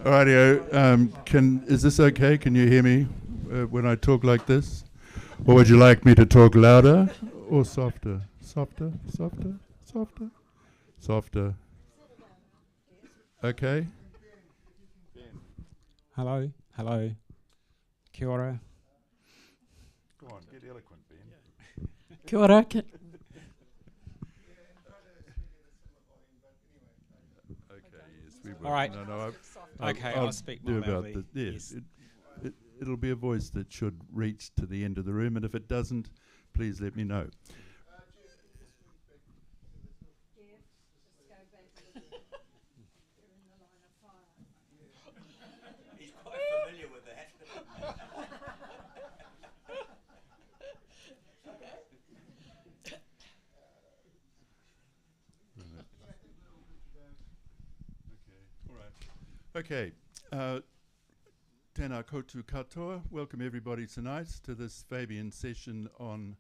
Alrighty, is this okay? Can you hear me when I talk like this? Or would you like me to talk louder or softer? Softer, softer, softer, softer. Okay. Hello, hello. Kia ora. Go on, get eloquent, Ben. Kia ora. All right. I'll speak more loudly. Yes. It'll be a voice that should reach to the end of the room, and if it doesn't, please let me know. He's quite familiar with that. Okay, tēnā koutou katoa. Welcome everybody tonight to this Fabian session on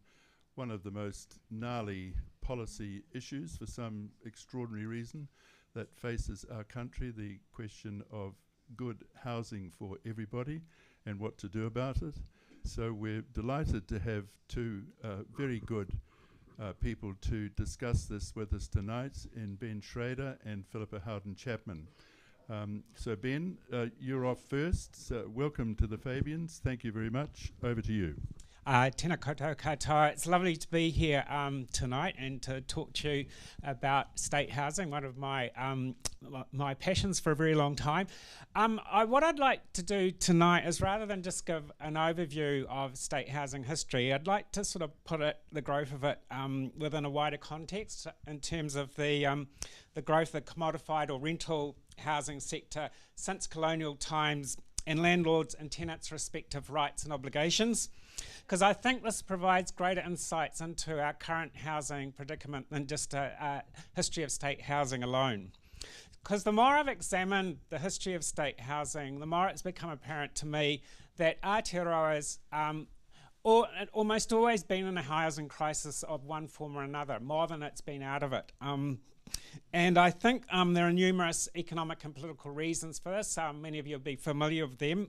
one of the most gnarly policy issues for some extraordinary reason that faces our country, the question of good housing for everybody and what to do about it. So we're delighted to have two very good people to discuss this with us tonight in Ben Schrader and Philippa Howden-Chapman. So Ben, you're off first. So welcome to the Fabians. Thank you very much. Over to you. Tēnā koutou katoa. It's lovely to be here tonight and to talk to you about state housing, one of my my passions for a very long time. What I'd like to do tonight is, rather than just give an overview of state housing history, I'd like to sort of put the growth of it within a wider context in terms of the growth of the commodified or rental housing sector since colonial times and landlords' and tenants' respective rights and obligations, because I think this provides greater insights into our current housing predicament than just a history of state housing alone. Because the more I've examined the history of state housing, the more it's become apparent to me that Aotearoa's almost always been in a housing crisis of one form or another, more than it's been out of it. And I think there are numerous economic and political reasons for this. Many of you will be familiar with them.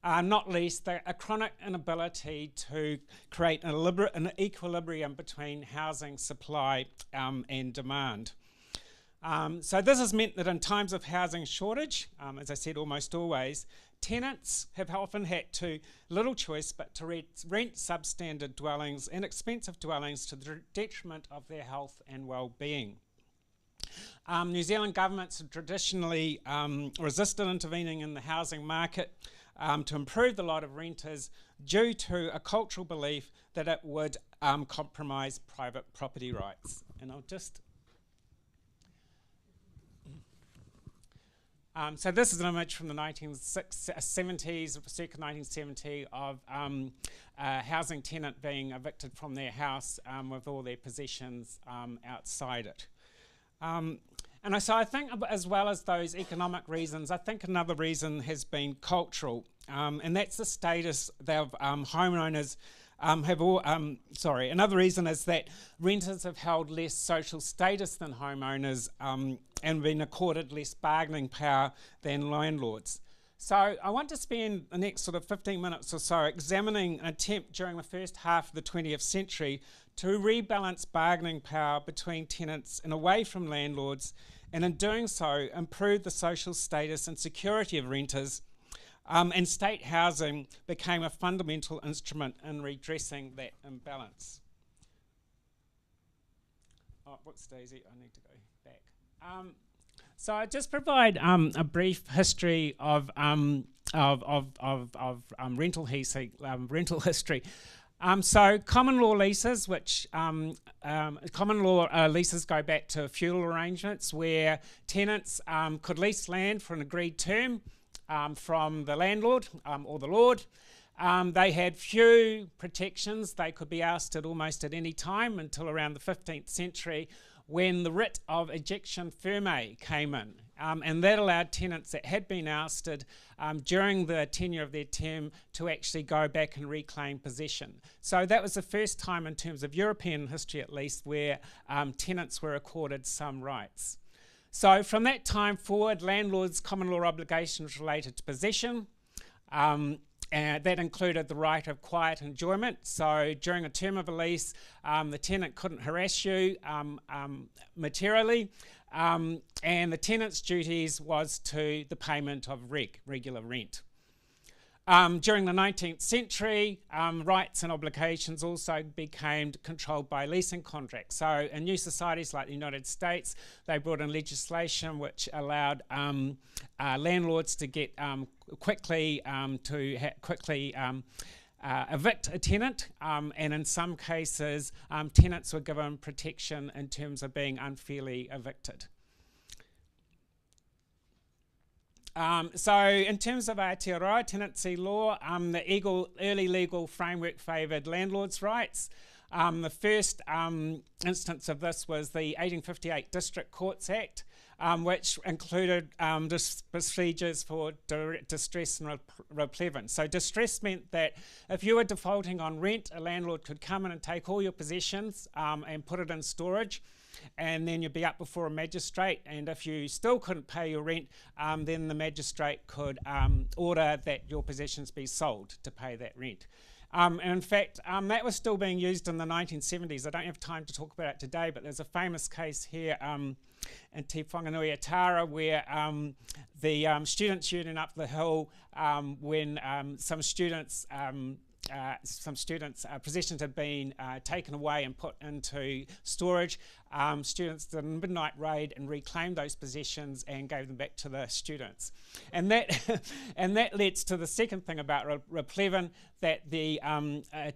Not least a chronic inability to create an equilibrium between housing supply and demand. So this has meant that in times of housing shortage, as I said, almost always, tenants have often had little choice but to rent substandard dwellings and expensive dwellings to the detriment of their health and well-being. New Zealand governments have traditionally resisted intervening in the housing market to improve the lot of renters due to a cultural belief that it would compromise private property rights. And I'll just... so this is an image from the 1970s, circa 1970, of a housing tenant being evicted from their house with all their possessions outside it. And so I think, as well as those economic reasons, I think another reason has been cultural, and that's the status that homeowners have all, another reason is that renters have held less social status than homeowners and been accorded less bargaining power than landlords. So I want to spend the next sort of 15 minutes or so examining an attempt during the first half of the 20th century to rebalance bargaining power between tenants and away from landlords, and in doing so improve the social status and security of renters, and state housing became a fundamental instrument in redressing that imbalance. Oh, whoops, Daisy, I need to go back. So I just provide a brief history of rental history. So common law leases, which common law leases go back to feudal arrangements where tenants could lease land for an agreed term from the landlord or the lord, They had few protections. They could be ousted almost at any time until around the 15th century, when the writ of ejection firme came in. And that allowed tenants that had been ousted during the tenure of their term to actually go back and reclaim possession. So that was the first time in terms of European history at least where tenants were accorded some rights. So from that time forward, landlords' common law obligations related to possession. And that included the right of quiet enjoyment. So during a term of a lease, the tenant couldn't harass you materially, and the tenant's duties was to the payment of regular rent. During the 19th century, rights and obligations also became controlled by leasing contracts. So in new societies like the United States, they brought in legislation which allowed landlords to get quickly evict a tenant, and in some cases, tenants were given protection in terms of being unfairly evicted. So in terms of Aotearoa tenancy law, the early legal framework favoured landlords' rights. The first instance of this was the 1858 District Courts Act, which included procedures for distress and replevin. So distress meant that if you were defaulting on rent, a landlord could come in and take all your possessions and put it in storage, and then you'd be up before a magistrate, and if you still couldn't pay your rent, then the magistrate could order that your possessions be sold to pay that rent. And in fact, that was still being used in the 1970s. I don't have time to talk about it today, but there's a famous case here in Te Whanganui-a-Tara where the students' union up the hill, when some students' possessions had been taken away and put into storage. Students did a midnight raid and reclaimed those possessions and gave them back to the students. And that and that leads to the second thing about replevin, that the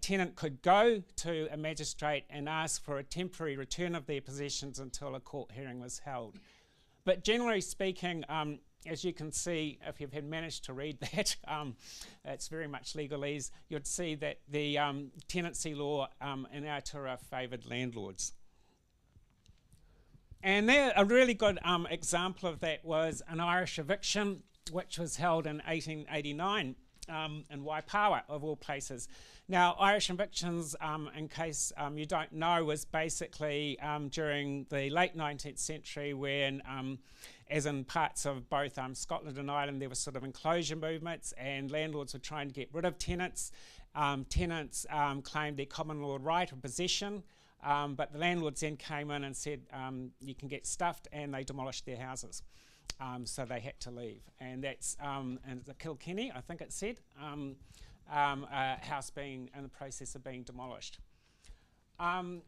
tenant could go to a magistrate and ask for a temporary return of their possessions until a court hearing was held. But generally speaking, as you can see, if you've had managed to read that, it's very much legalese, you'd see that the tenancy law in Aotearoa favoured landlords. And there, a really good example of that was an Irish eviction, which was held in 1889 in Waipawa, of all places. Now, Irish evictions, in case you don't know, was basically during the late 19th century when, as in parts of both Scotland and Ireland, there were sort of enclosure movements and landlords were trying to get rid of tenants. Tenants claimed their common law right of possession, but the landlords then came in and said, you can get stuffed, and they demolished their houses. So they had to leave. And that's in the Kilkenny, I think it said, a house being in the process of being demolished. I'll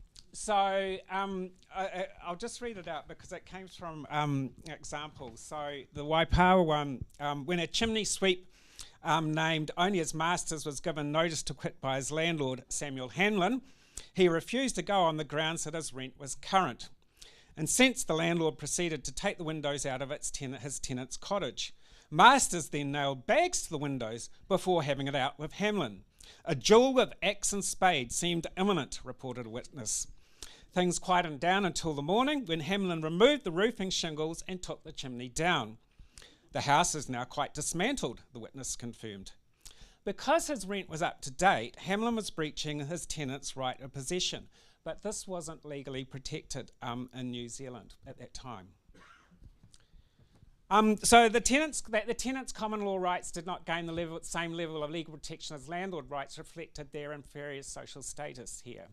just read it out because it came from examples. So the Waipawa one, when a chimney sweep named only his masters was given notice to quit by his landlord, Samuel Hanlon, he refused to go on the grounds that his rent was current. And since the landlord proceeded to take the windows out of his tenant's cottage. Masters then nailed bags to the windows before having it out with Hamlin. A duel with axe and spade seemed imminent, reported a witness. Things quietened down until the morning when Hamlin removed the roofing shingles and took the chimney down. The house is now quite dismantled, the witness confirmed. Because his rent was up to date, Hamlin was breaching his tenant's right of possession, but this wasn't legally protected in New Zealand at that time. So the tenants' common law rights did not gain the same level of legal protection as landlord rights, reflected their inferior social status here.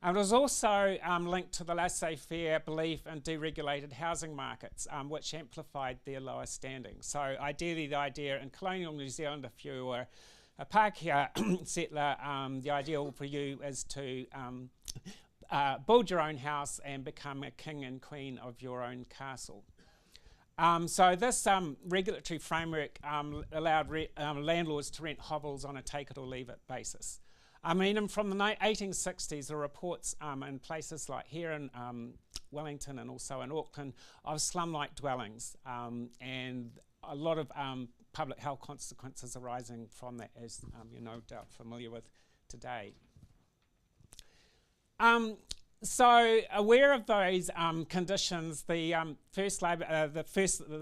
It was also linked to the laissez-faire belief in deregulated housing markets, which amplified their lower standing. So ideally the idea in colonial New Zealand, if you were a Pākehā settler, the ideal for you is to build your own house and become a king and queen of your own castle. So this regulatory framework allowed landlords to rent hovels on a take-it-or-leave-it basis. I mean, from the 1860s, there are reports in places like here in Wellington and also in Auckland of slum-like dwellings, and a lot of public health consequences arising from that, as you're no doubt familiar with today. So, aware of those conditions, the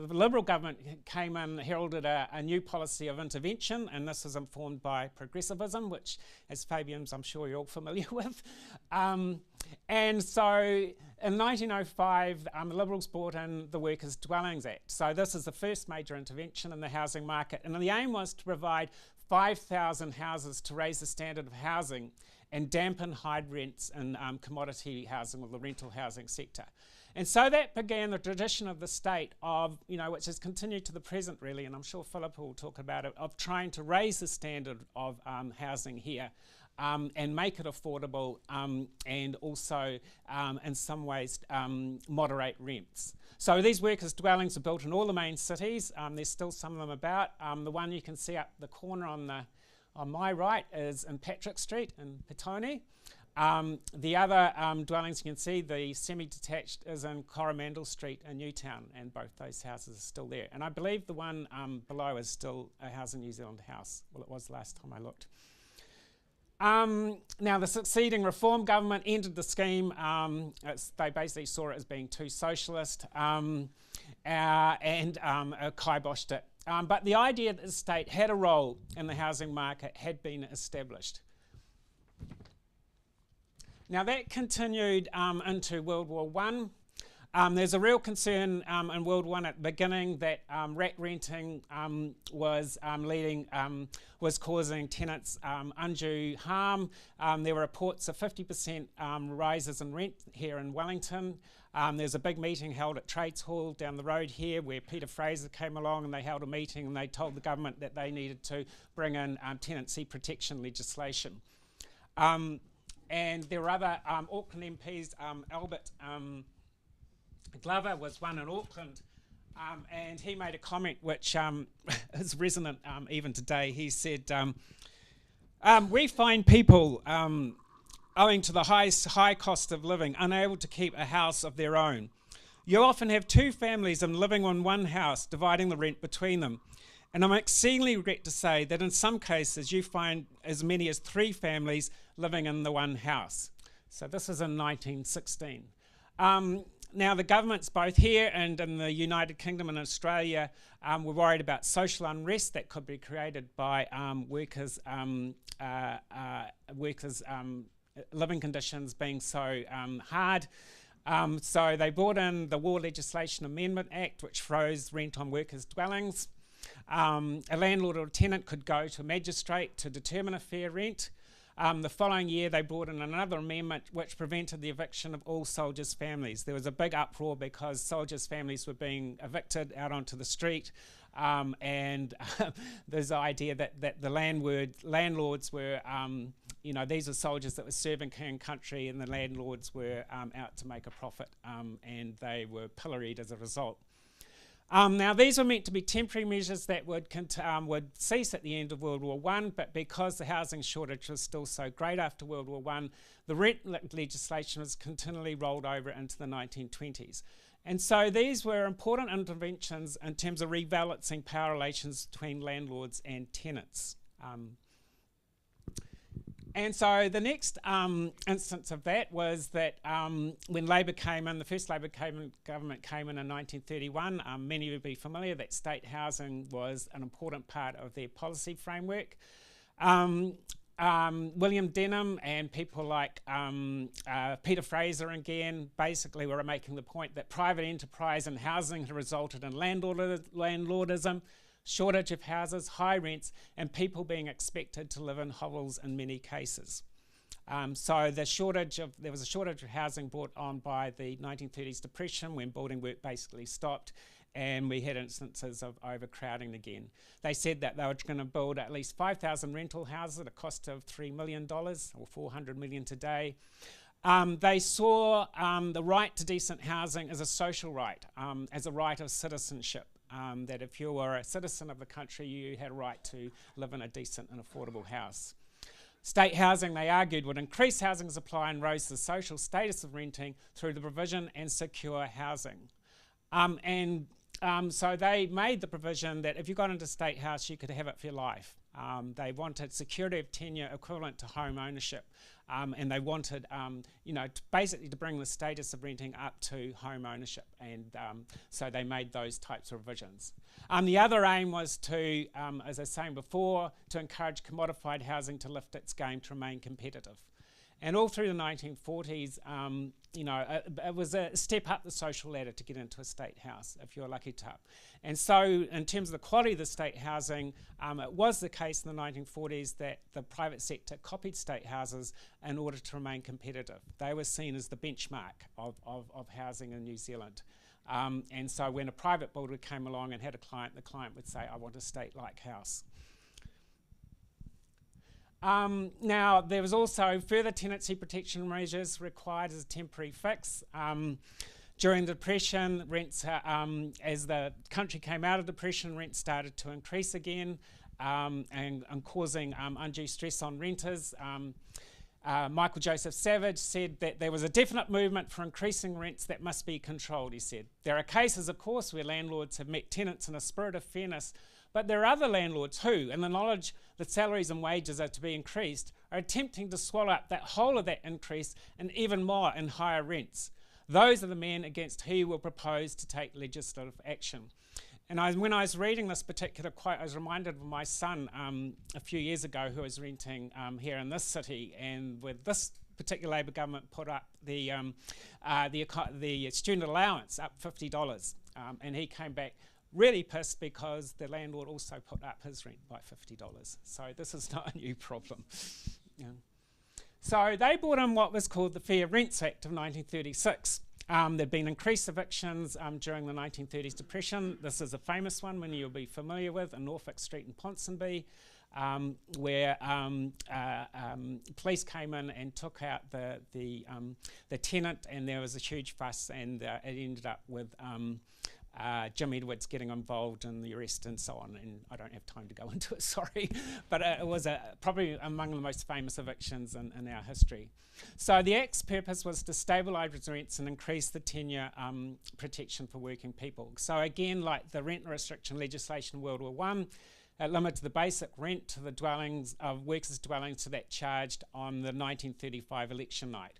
Liberal government came in, heralded a new policy of intervention, and this was informed by progressivism, which, as Fabians, I'm sure you're all familiar with. And so, in 1905, the Liberals brought in the Workers' Dwellings Act. So this is the first major intervention in the housing market, and the aim was to provide 5,000 houses to raise the standard of housing and dampen high rents in commodity housing, or the rental housing sector. And so that began the tradition of the state of, which has continued to the present really, and I'm sure Philippa will talk about it, of trying to raise the standard of housing here and make it affordable and also in some ways moderate rents. So these workers' dwellings are built in all the main cities. There's still some of them about. The one you can see up the corner on my right is in Patrick Street in Petone. The other dwellings you can see, the semi-detached, is in Coromandel Street in Newtown, and both those houses are still there. And I believe the one below is still a Housing New Zealand house. Well, it was last time I looked. Now, the succeeding Reform government ended the scheme. They basically saw it as being too socialist and kiboshed it. But the idea that the state had a role in the housing market had been established. Now, that continued into World War I. There's a real concern in World War I at the beginning that rack renting was causing tenants undue harm. There were reports of 50% rises in rent here in Wellington. There's a big meeting held at Trades Hall down the road here where Peter Fraser came along, and they held a meeting and they told the government that they needed to bring in tenancy protection legislation. And there were other Auckland MPs, Albert Glover was one in Auckland, and he made a comment which is resonant even today. He said, we find people, owing to the high cost of living, unable to keep a house of their own. You often have two families living on one house, dividing the rent between them. And I'm exceedingly regret to say that in some cases you find as many as 3 families living in the one house. So this is in 1916. Now, the governments both here and in the United Kingdom and Australia were worried about social unrest that could be created by workers' living conditions being so hard. So they brought in the War Legislation Amendment Act, which froze rent on workers' dwellings. A landlord or a tenant could go to a magistrate to determine a fair rent. The following year, they brought in another amendment which prevented the eviction of all soldiers' families. There was a big uproar because soldiers' families were being evicted out onto the street, and there's the idea that the landlords were, these are soldiers that were serving king and country, and the landlords were out to make a profit, and they were pilloried as a result. Now, these were meant to be temporary measures that would cease at the end of World War I, but because the housing shortage was still so great after World War I, the rent legislation was continually rolled over into the 1920s. And so these were important interventions in terms of rebalancing power relations between landlords and tenants. And so the next instance of that was that when Labor came in, the first Labor government came in 1931, many would be familiar that state housing was an important part of their policy framework. William Denham and people like Peter Fraser again basically were making the point that private enterprise and housing had resulted in landlordism, shortage of houses, high rents, and people being expected to live in hovels in many cases. So there was a shortage of housing brought on by the 1930s depression when building work basically stopped, and we had instances of overcrowding again. They said that they were going to build at least 5,000 rental houses at a cost of $3 million, or $400 million today. They saw the right to decent housing as a social right, as a right of citizenship. That if you were a citizen of the country, you had a right to live in a decent and affordable house. State housing, they argued, would increase housing supply and raise the social status of renting through the provision and secure housing. And so they made the provision that if you got into state house, you could have it for your life. They wanted security of tenure equivalent to home ownership, and they wanted, basically to bring the status of renting up to home ownership, and so they made those types of provisions. The other aim was to, as I was saying before, to encourage commodified housing to lift its game to remain competitive. And all through the 1940s, it was a step up the social ladder to get into a state house, if you're lucky to. And so in terms of the quality of the state housing, it was the case in the 1940s that the private sector copied state houses in order to remain competitive. They were seen as the benchmark of housing in New Zealand. And so when a private builder came along and had a client, the client would say, I want a state-like house. Now, there was also further tenancy protection measures required as a temporary fix. During the Depression, rents, as the country came out of depression, rents started to increase again and causing undue stress on renters. Michael Joseph Savage said that there was a definite movement for increasing rents that must be controlled, he said. There are cases, of course, where landlords have met tenants in a spirit of fairness, but there are other landlords who, in the knowledge that salaries and wages are to be increased, are attempting to swallow up that whole of that increase and even more in higher rents. Those are the men against who will propose to take legislative action. And when I was reading this particular quote, I was reminded of my son a few years ago who was renting here in this city, and with this particular Labor government put up the student allowance up $50, and he came back really pissed because the landlord also put up his rent by $50. So this is not a new problem. Yeah. So they brought in what was called the Fair Rents Act of 1936. There'd been increased evictions during the 1930s depression. This is a famous one, one you'll be familiar with, in Norfolk Street in Ponsonby, where police came in and took out the tenant, and there was a huge fuss, and it ended up with Jim Edwards getting involved in the arrest and so on, and I don't have time to go into it, sorry, but it was probably among the most famous evictions in our history. So the Act's purpose was to stabilise rents and increase the tenure protection for working people. So again, like the rent restriction legislation in World War I, it limited the basic rent to the dwellings of workers' dwellings to that charged on the 1935 election night.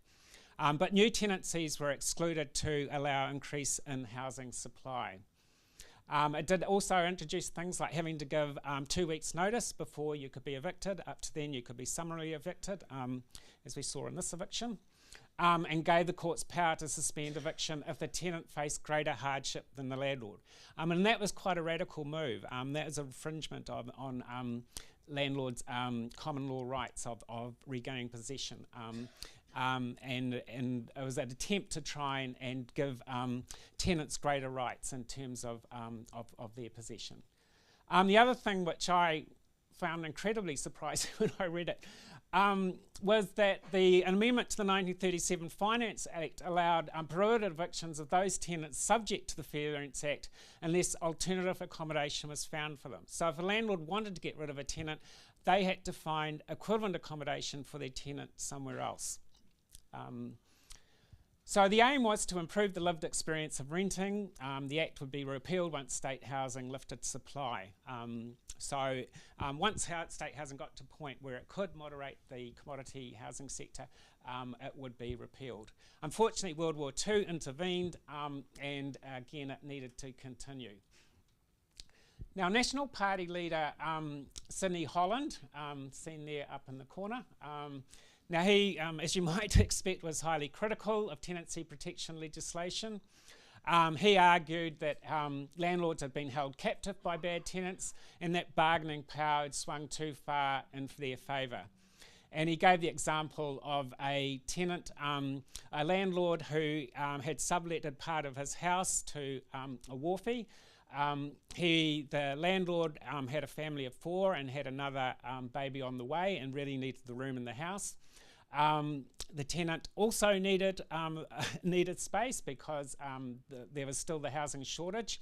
But new tenancies were excluded to allow increase in housing supply. It did also introduce things like having to give 2 weeks' notice before you could be evicted. Up to then you could be summarily evicted, as we saw in this eviction, and gave the courts power to suspend eviction if the tenant faced greater hardship than the landlord. And that was quite a radical move. That was an infringement on landlords' common law rights of regaining possession. And it was an attempt to try and give tenants greater rights in terms of their possession. The other thing which I found incredibly surprising when I read it was that the amendment to the 1937 Finance Act allowed prohibited evictions of those tenants subject to the Fair Rents Act unless alternative accommodation was found for them. So if a landlord wanted to get rid of a tenant, they had to find equivalent accommodation for their tenant somewhere else. So the aim was to improve the lived experience of renting. The Act would be repealed once state housing lifted supply. Once state housing got to a point where it could moderate the commodity housing sector, it would be repealed. Unfortunately, World War II intervened, and again it needed to continue. Now, National Party leader Sidney Holland, seen there up in the corner, now he, as you might expect, was highly critical of tenancy protection legislation. He argued that landlords had been held captive by bad tenants and that bargaining power had swung too far in their favour. And he gave the example of a tenant, a landlord who had subletted part of his house to a wharfie. The landlord had a family of 4 and had another baby on the way and really needed the room in the house. The tenant also needed space because there was still the housing shortage.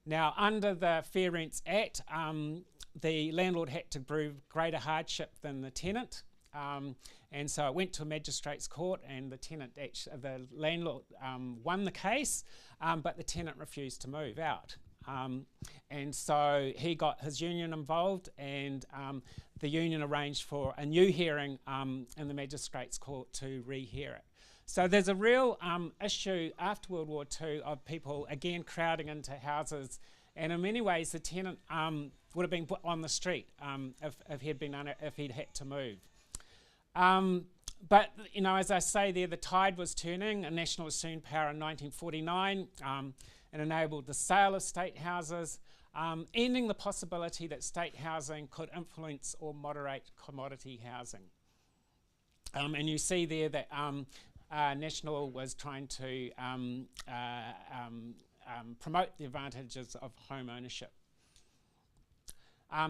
Now, under the Fair Rents Act, the landlord had to prove greater hardship than the tenant, and so it went to a magistrate's court, and the landlord won the case, but the tenant refused to move out. And so he got his union involved, and the union arranged for a new hearing in the Magistrates' Court to rehear it. So there's a real issue after World War II of people again crowding into houses, and in many ways the tenant would have been put on the street if he'd had to move. But you know, as I say there, the tide was turning, and National assumed power in 1949 and enabled the sale of state houses, ending the possibility that state housing could influence or moderate commodity housing. And you see there that National was trying to promote the advantages of home ownership.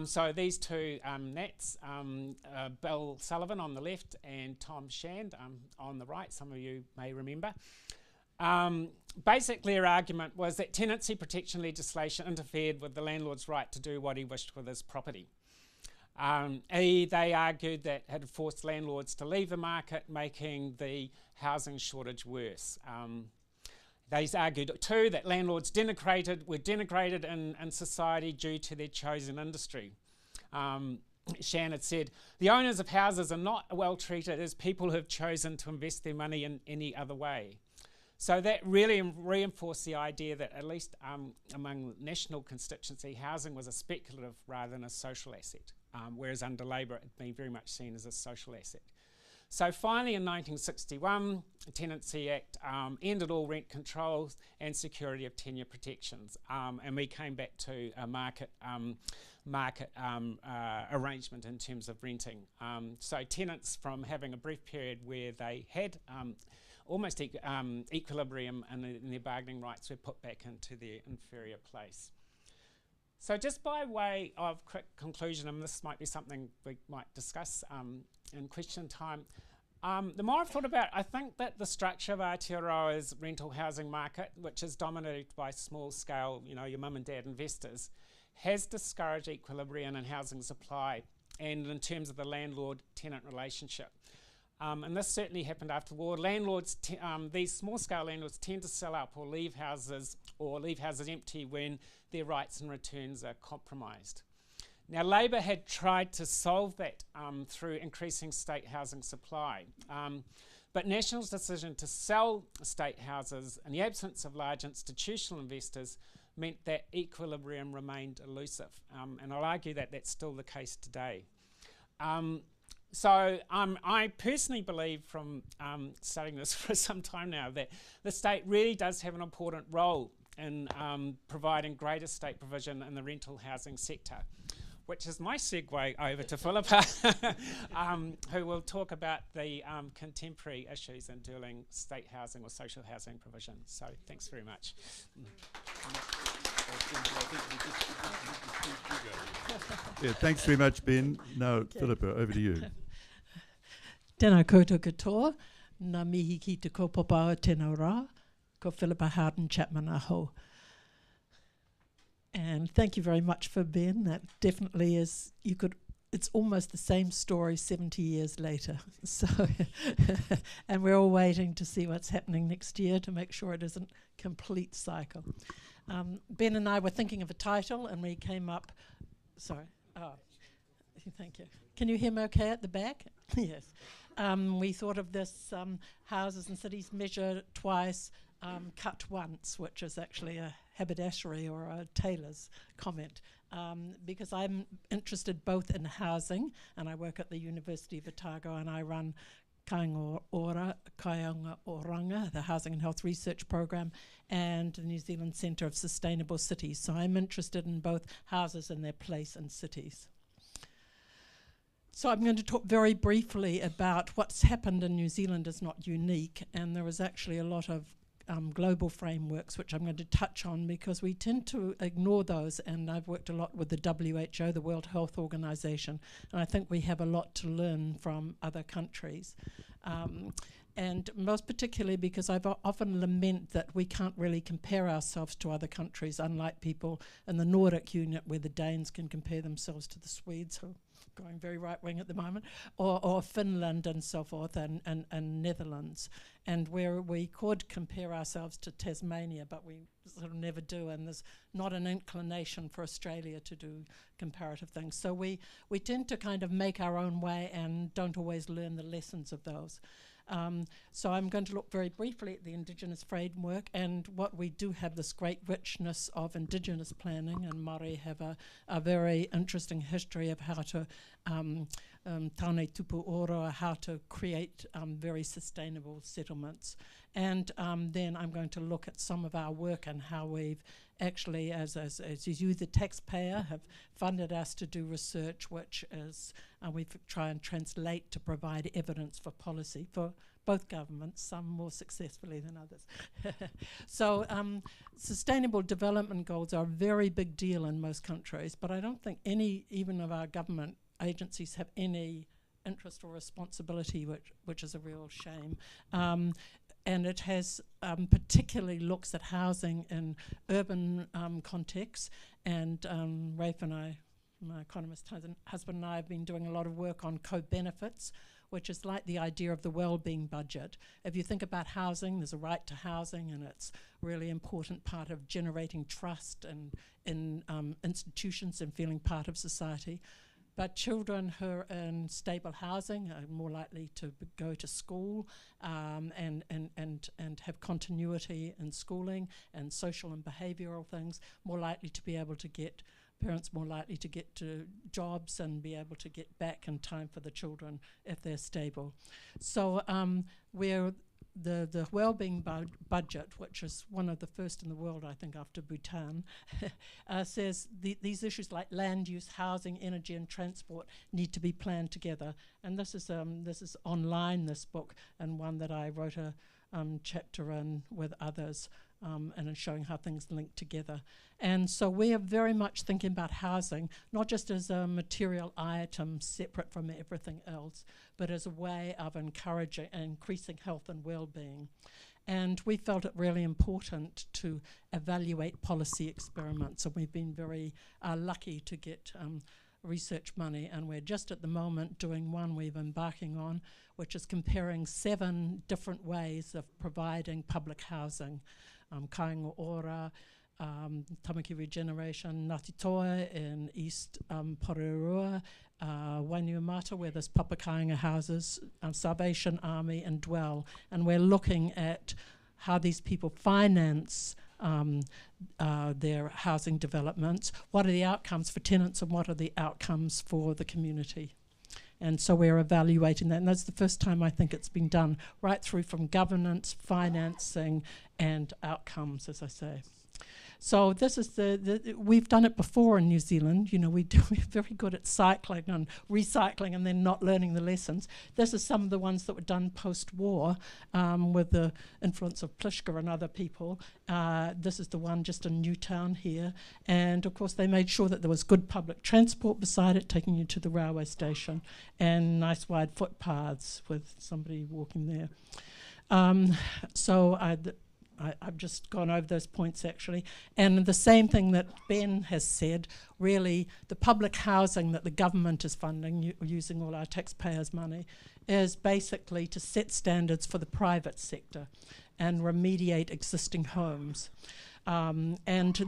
So these two Nats, Bill Sullivan on the left and Tom Shand on the right, some of you may remember. Basically, their argument was that tenancy protection legislation interfered with the landlord's right to do what he wished with his property. They argued that it had forced landlords to leave the market, making the housing shortage worse. They argued too that landlords were denigrated in society due to their chosen industry. Shan had said, the owners of houses are not well treated as people who have chosen to invest their money in any other way. So that really reinforced the idea that at least among National constituency, housing was a speculative rather than a social asset, whereas under Labour it had been very much seen as a social asset. So finally in 1961, the Tenancy Act ended all rent controls and security of tenure protections, and we came back to a market arrangement in terms of renting. So tenants, from having a brief period where they had almost equilibrium in their bargaining rights, were put back into their inferior place. So just by way of quick conclusion, and this might be something we might discuss in question time, the more I've thought about it, I think that the structure of Aotearoa's rental housing market, which is dominated by small scale, you know, your mum and dad investors, has discouraged equilibrium in housing supply and in terms of the landlord-tenant relationship. And this certainly happened after the war. Landlords, these small-scale landlords tend to sell up or leave houses empty when their rights and returns are compromised. Now, Labour had tried to solve that through increasing state housing supply. But National's decision to sell state houses in the absence of large institutional investors meant that equilibrium remained elusive. And I'll argue that that's still the case today. So I personally believe from studying this for some time now that the state really does have an important role in providing greater state provision in the rental housing sector, which is my segue over to Philippa, who will talk about the contemporary issues in dealing state housing or social housing provision. So thanks very much. Yeah, thanks very much, Ben. Now, okay. Philippa, over to you. Tēnā koutou katoa, nā mihi ki te kaupapa o tēnā rā, ko Philippa Howden-Chapman aho. And thank you very much for Ben. That definitely is, it's almost the same story 70 years later. So, and we're all waiting to see what's happening next year to make sure it isn't a complete cycle. Ben and I were thinking of a title and we came up, thank you. Can you hear me okay at the back? Yes. We thought of this houses and cities measure twice, cut once, which is actually a haberdashery or a tailor's comment, because I'm interested both in housing, and I work at the University of Otago and I run Kaianga Oranga, the Housing and Health Research Program, and the New Zealand Centre of Sustainable Cities. So I'm interested in both houses and their place in cities. So I'm going to talk very briefly about what's happened in New Zealand is not unique, and there is actually a lot of global frameworks which I'm going to touch on because we tend to ignore those, and I've worked a lot with the WHO, the World Health Organization, and I think we have a lot to learn from other countries. And most particularly because I've often lament that we can't really compare ourselves to other countries, unlike people in the Nordic unit where the Danes can compare themselves to the Swedes, who going very right-wing at the moment, or Finland and so forth, and Netherlands, and where we could compare ourselves to Tasmania, but we sort of never do, and there's not an inclination for Australia to do comparative things. So we tend to kind of make our own way and don't always learn the lessons of those. So I'm going to look very briefly at the Indigenous framework, and what we do have this great richness of Indigenous planning, and Māori have a very interesting history of how to tāne tupu ora, how to create very sustainable settlements. And then I'm going to look at some of our work and how we've actually, as you, the taxpayer, have funded us to do research, which is we try and translate to provide evidence for policy for both governments, some more successfully than others. So sustainable development goals are a very big deal in most countries, but I don't think any, even of our government agencies, have any interest or responsibility, which is a real shame. And it has particularly looks at housing in urban contexts. And Rafe and I, my economist husband and I, have been doing a lot of work on co-benefits, which is like the idea of the well-being budget. If you think about housing, there's a right to housing, and it's a really important part of generating trust and in institutions and feeling part of society. But children who are in stable housing are more likely to go to school and have continuity in schooling and social and behavioural things, more likely to be able to get, parents more likely to get to jobs and be able to get back in time for the children if they're stable. So we're the wellbeing budget, which is one of the first in the world, I think, after Bhutan, says these issues like land use, housing, energy, and transport need to be planned together. And this is online, this book, and one that I wrote a chapter in with others, and in showing how things link together. And so we are very much thinking about housing, not just as a material item separate from everything else, but as a way of encouraging and increasing health and well-being. And we felt it really important to evaluate policy experiments, and we've been very lucky to get research money, and we're just at the moment doing one we've embarking on, which is comparing 7 different ways of providing public housing. Kāinga Ora, Tamaki Regeneration, Ngāti Toa in East Porirua, Wainuiomata, where there's Papa Kāinga houses, Salvation Army, and Dwell. And we're looking at how these people finance their housing developments, what are the outcomes for tenants and what are the outcomes for the community. And so we're evaluating that, and that's the first time I think it's been done, right through from governance, financing, and outcomes, as I say. So this is we've done it before in New Zealand. You know, we're very good at cycling and recycling and then not learning the lessons. This is some of the ones that were done post-war with the influence of Pliska and other people. This is the one just in Newtown here. And of course they made sure that there was good public transport beside it, taking you to the railway station, and nice wide footpaths with somebody walking there. I've just gone over those points actually, and the same thing that Ben has said, really the public housing that the government is funding using all our taxpayers' money is basically to set standards for the private sector and remediate existing homes. And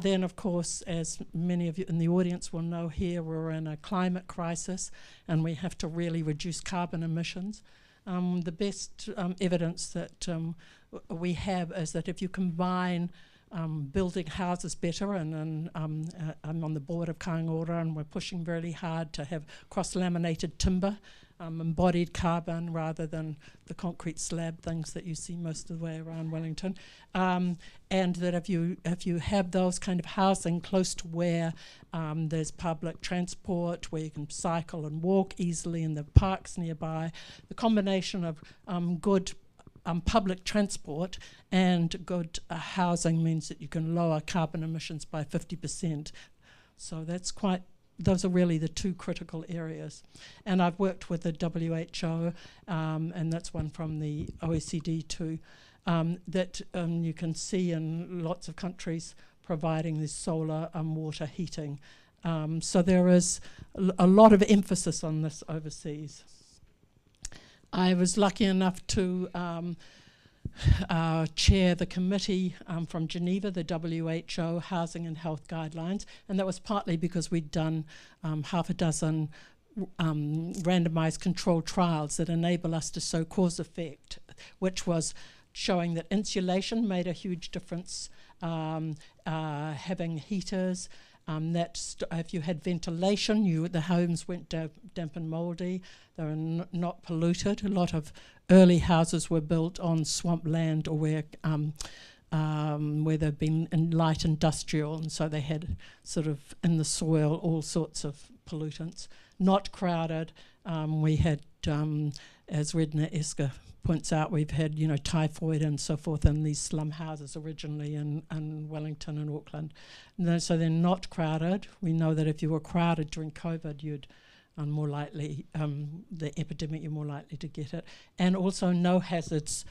then of course, as many of you in the audience will know here, we're in a climate crisis and we have to really reduce carbon emissions. The best evidence that we have is that if you combine building houses better, and I'm on the board of Kāinga Ora and we're pushing really hard to have cross-laminated timber, embodied carbon rather than the concrete slab things that you see most of the way around Wellington, and that if you have those kind of housing close to where there's public transport, where you can cycle and walk easily in the parks nearby, the combination of good public transport and good housing means that you can lower carbon emissions by 50%. So that's quite, those are really the 2 critical areas. And I've worked with the WHO, and that's one from the OECD too, that you can see in lots of countries providing this solar water heating So there is a lot of emphasis on this overseas. I was lucky enough to chair the committee from Geneva, the WHO Housing and Health Guidelines, and that was partly because we'd done half a dozen randomized controlled trials that enable us to show cause effect, which was showing that insulation made a huge difference, having heaters, if you had ventilation, the homes weren't damp and mouldy, they were not polluted. A lot of early houses were built on swampland or where they've been in light industrial, and so they had sort of in the soil all sorts of pollutants. Not crowded. We had, as Redna Esker points out, we've had typhoid and so forth in these slum houses originally in Wellington and Auckland. So they're not crowded. We know that if you were crowded during COVID, you'd more likely, the epidemic, you're more likely to get it. And also no hazards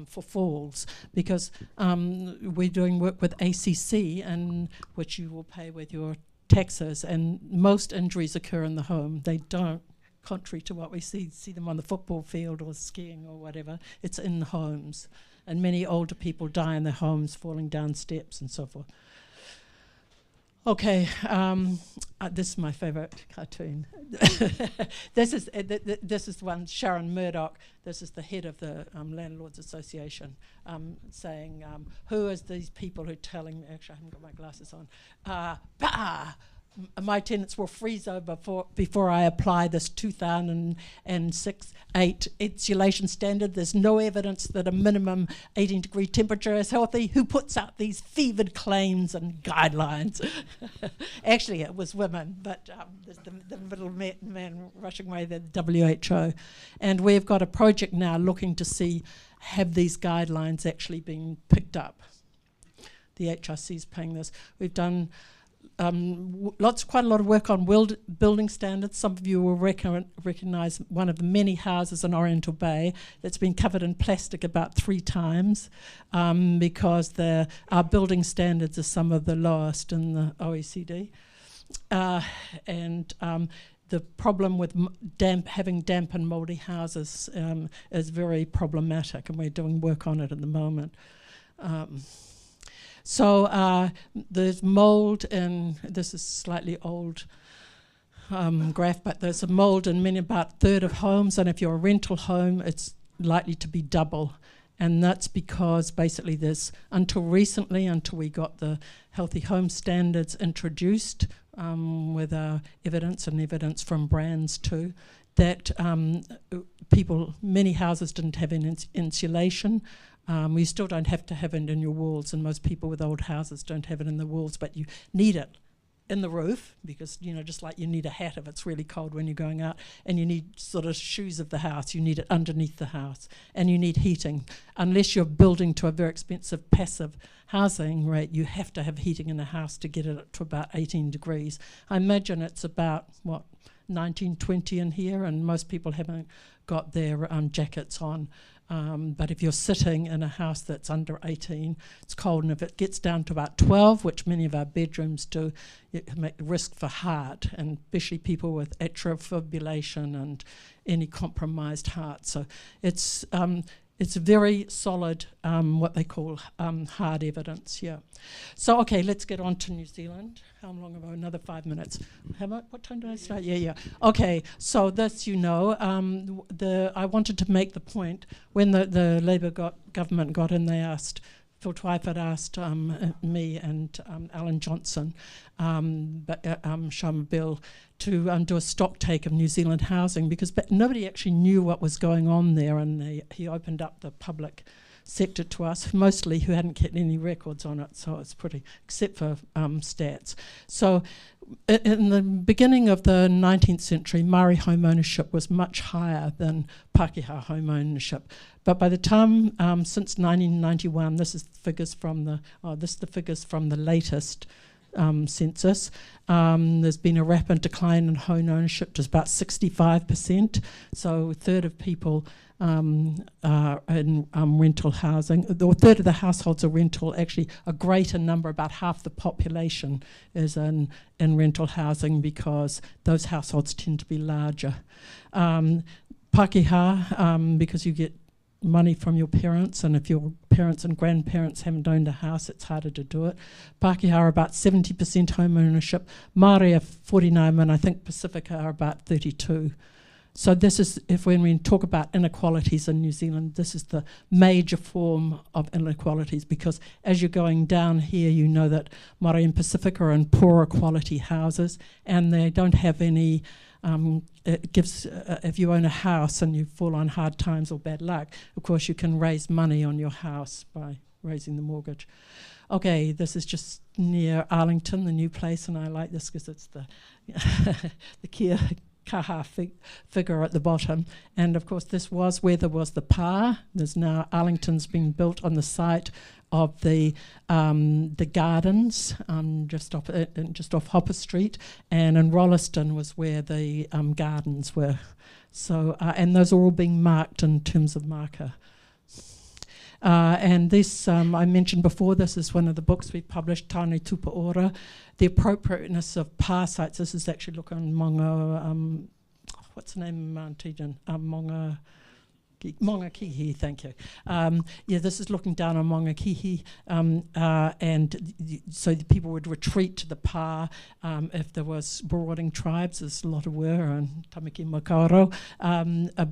for falls, because we're doing work with ACC, and which you will pay with your taxes, and most injuries occur in the home. They don't, contrary to what we see them on the football field or skiing or whatever. It's in the homes, and many older people die in their homes, falling down steps and so forth. Okay, this is my favourite cartoon. This is the one, Sharon Murdoch. This is the head of the Landlords Association, saying, "Who is these people who are telling me?" Actually, I haven't got my glasses on. My tenants will freeze over before I apply this 2006-8 insulation standard. There's no evidence that a minimum 18-degree temperature is healthy. Who puts out these fevered claims and guidelines? Actually, it was women, but there's the middle man rushing away, the WHO. And we've got a project now looking to see, have these guidelines actually been picked up? The HRC is paying this. We've done quite a lot of work on building standards. Some of you will recognise one of the many houses in Oriental Bay that's been covered in plastic about 3 times because our building standards are some of the lowest in the OECD. The problem with having damp and mouldy houses is very problematic, and we're doing work on it at the moment. So there's mould, and this is slightly old graph, but there's a mould in about a third of homes, and if you're a rental home, it's likely to be double. And that's because basically until recently, until we got the healthy home standards introduced with evidence from brands too, that many houses didn't have insulation. You still don't have to have it in your walls, and most people with old houses don't have it in the walls, but you need it in the roof because, just like you need a hat if it's really cold when you're going out, and you need sort of shoes of the house, you need it underneath the house, and you need heating. Unless you're building to a very expensive passive housing rate, you have to have heating in the house to get it up to about 18 degrees. I imagine it's about, 19, 20 in here, and most people haven't got their jackets on. But if you're sitting in a house that's under 18, it's cold, and if it gets down to about 12, which many of our bedrooms do, you make the risk for heart, and especially people with atrial fibrillation and any compromised heart. So it's very solid, what they call hard evidence, yeah. So, okay, let's get on to New Zealand. How long have I? Another 5 minutes. What time did I start? Yeah. Okay, so this, I wanted to make the point, when the Labour government got in, they asked, Phil Twyford asked me and Alan Johnson, Sharma Bill, to do a stock take of New Zealand housing, because nobody actually knew what was going on there, and he opened up the public sector to us, mostly who hadn't kept any records on it, so it's pretty, except for stats. So in the beginning of the 19th century, Maori home ownership was much higher than Pākehā home ownership. But by the time, since 1991, this is the figures from the latest census. There's been a rapid decline in home ownership to about 65%. So a third of people are in rental housing. A third of the households are rental. Actually, a greater number, about half the population, is in rental housing because those households tend to be larger. Pākehā, because you get money from your parents, and if your parents and grandparents haven't owned a house, it's harder to do it. Pākehā are about 70% home ownership. Māori are 49, and I think Pacifica are about 32. So this is, when we talk about inequalities in New Zealand, this is the major form of inequalities, because as you're going down here, you know that Māori and Pacifica are in poorer quality houses, and they don't have any, it gives, if you own a house and you fall on hard times or bad luck, of course you can raise money on your house by raising the mortgage. Okay, this is just near Arlington, the new place, and I like this because it's the the Kia kaha figure at the bottom. And of course this was where there was the pā. There's now, Arlington's been built on the site of the gardens, just off Hopper Street, and in Rolleston was where the gardens were. So and those are all being marked in terms of marker. And this, I mentioned before, this is one of the books we published, Tāne Tupa Ora, The Appropriateness of Pā Sites. This is actually looking on Monga, what's the name, Tijan? Monga Kihi, thank you. Yeah, this is looking down on Monga Kihi, and so the people would retreat to the pā if there was marauding tribes, as a lot of were, and Tamaki Makaurau,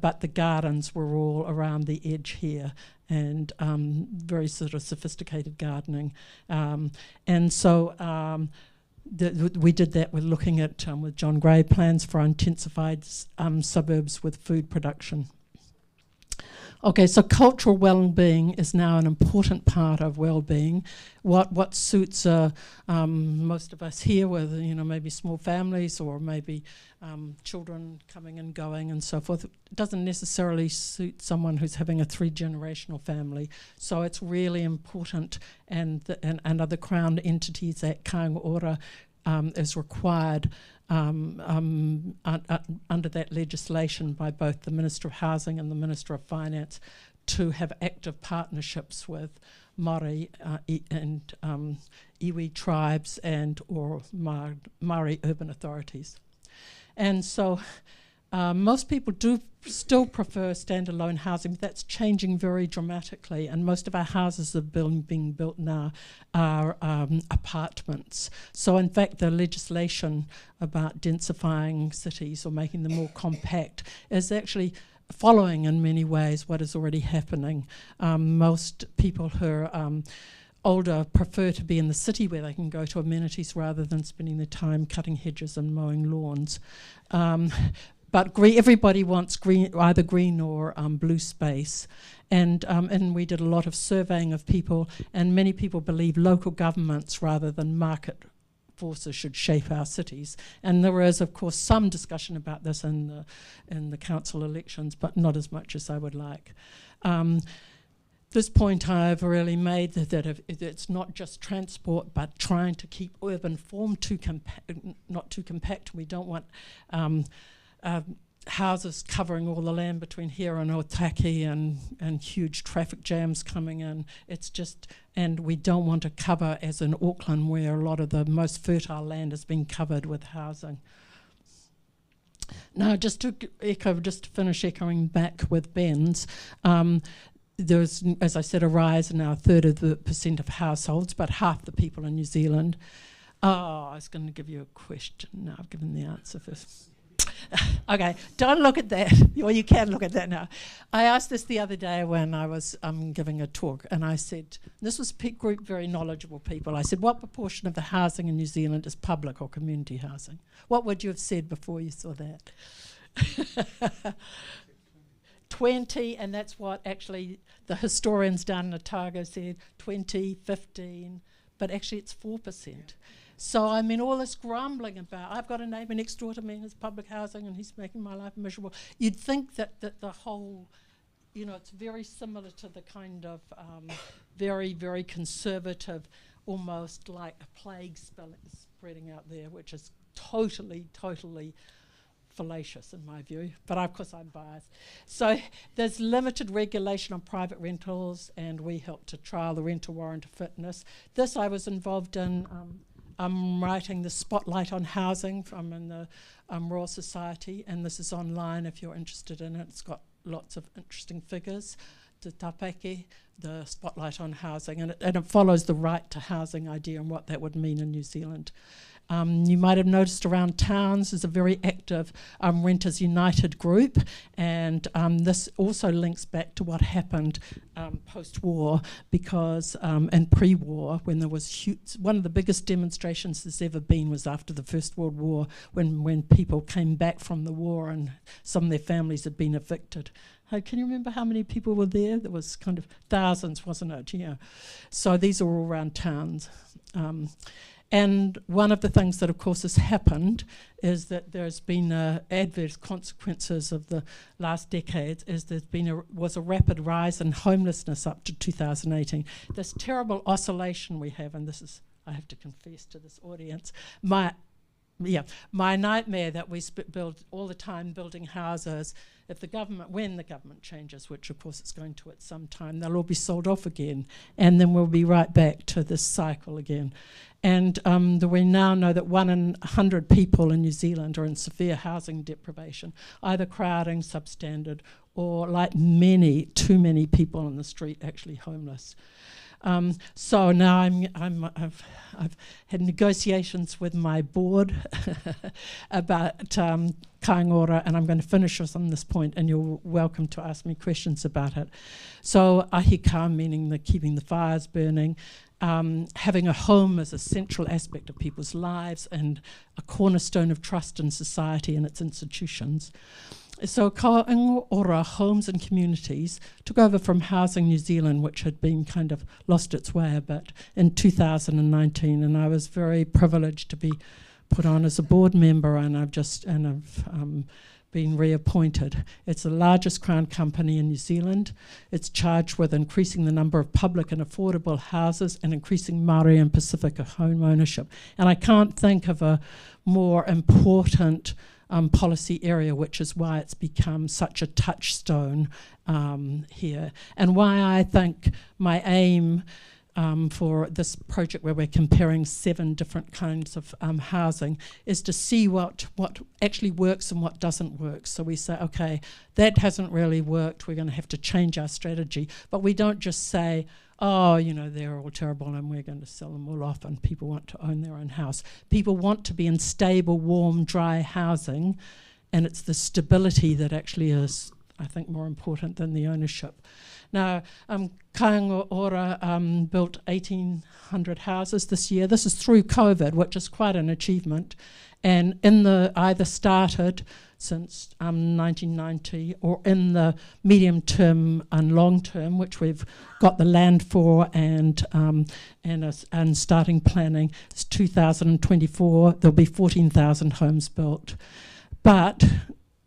but the gardens were all around the edge here, and very sort of sophisticated gardening. And so we did that with looking at, with John Gray, plans for intensified suburbs with food production. Okay, so cultural well-being is now an important part of well-being. What suits most of us here, with maybe small families or maybe children coming and going and so forth, it doesn't necessarily suit someone who's having a 3-generational family. So it's really important, and other Crown entities, that kāinga ora is required under that legislation by both the Minister of Housing and the Minister of Finance to have active partnerships with Māori and iwi tribes and or Māori urban authorities. And so most people do still prefer standalone housing, but that's changing very dramatically, and most of our houses that are being built now are apartments. So in fact the legislation about densifying cities or making them more compact is actually following in many ways what is already happening. Most people who are older prefer to be in the city where they can go to amenities rather than spending their time cutting hedges and mowing lawns. But everybody wants green, either green or blue space. And we did a lot of surveying of people, and many people believe local governments rather than market forces should shape our cities. And there is, of course, some discussion about this in the council elections, but not as much as I would like. This point I've really made, that it's not just transport, but trying to keep urban form not too compact. We don't want houses covering all the land between here and Otaki, and huge traffic jams coming in. It's just, and we don't want to cover, as in Auckland, where a lot of the most fertile land has been covered with housing. Now, just to finish echoing back with Ben's, there's, as I said, a rise in now 30% of households, but half the people in New Zealand. Oh, I was going to give you a question. No, I've given the answer first. Okay, don't look at that. Well, you can look at that now. I asked this the other day when I was giving a talk, and I said, this was a group, very knowledgeable people. I said, what proportion of the housing in New Zealand is public or community housing? What would you have said before you saw that? 20, and that's what actually the historians down in Otago said, 20, 15, but actually it's 4%. So, I mean, all this grumbling about, I've got a neighbour next door to me in his public housing and he's making my life miserable. You'd think that the whole, it's very similar to the kind of very, very conservative almost like a plague spreading out there, which is totally fallacious in my view, but of course I'm biased. So there's limited regulation on private rentals, and we helped to trial the rental warrant of fitness. This I was involved in. I'm writing the Spotlight on Housing from in the Royal Society, and this is online if you're interested in it. It's got lots of interesting figures. Te Tapeke, the Spotlight on Housing, and it follows the right to housing idea and what that would mean in New Zealand. You might have noticed around towns there's a very active Renters United group, and this also links back to what happened post-war, because and pre-war, when there was one of the biggest demonstrations there's ever been was after the First World War, when people came back from the war and some of their families had been evicted. Can you remember how many people were there? There was kind of thousands, wasn't it? Yeah. So these are all around towns. And one of the things that, of course, has happened is that there's been adverse consequences of the last decades. Is there's been was a rapid rise in homelessness up to 2018. This terrible oscillation we have, and this is, I have to confess to this audience, my nightmare that we build all the time building houses. If when the government changes, which of course it's going to at some time, they'll all be sold off again, and then we'll be right back to this cycle again. And we now know that 1 in 100 people in New Zealand are in severe housing deprivation, either crowding, substandard, or like too many people on the street actually homeless. So now I've had negotiations with my board about Kāinga, and I'm going to finish us on this point, and you're welcome to ask me questions about it. So ahika, meaning keeping the fires burning, having a home as a central aspect of people's lives and a cornerstone of trust in society and its institutions. So Kāinga Homes and Communities took over from Housing New Zealand, which had been kind of lost its way a bit in 2019, and I was very privileged to be put on as a board member, and I've been reappointed. It's the largest Crown company in New Zealand. It's charged with increasing the number of public and affordable houses and increasing Māori and Pacifica home ownership. And I can't think of a more important policy area, which is why it's become such a touchstone here, and why I think my aim for this project, where we're comparing 7 different kinds of housing, is to see what actually works and what doesn't work. So we say, okay, that hasn't really worked, we're going to have to change our strategy. But we don't just say, oh, you know, they're all terrible and we're going to sell them all off, and people want to own their own house. People want to be in stable, warm, dry housing, and it's the stability that actually is, I think, more important than the ownership. Now, Kāinga built 1,800 houses this year. This is through COVID, which is quite an achievement, and either started since 1990 or in the medium term and long term, which we've got the land for and starting planning. It's 2024. There'll be 14,000 homes built, but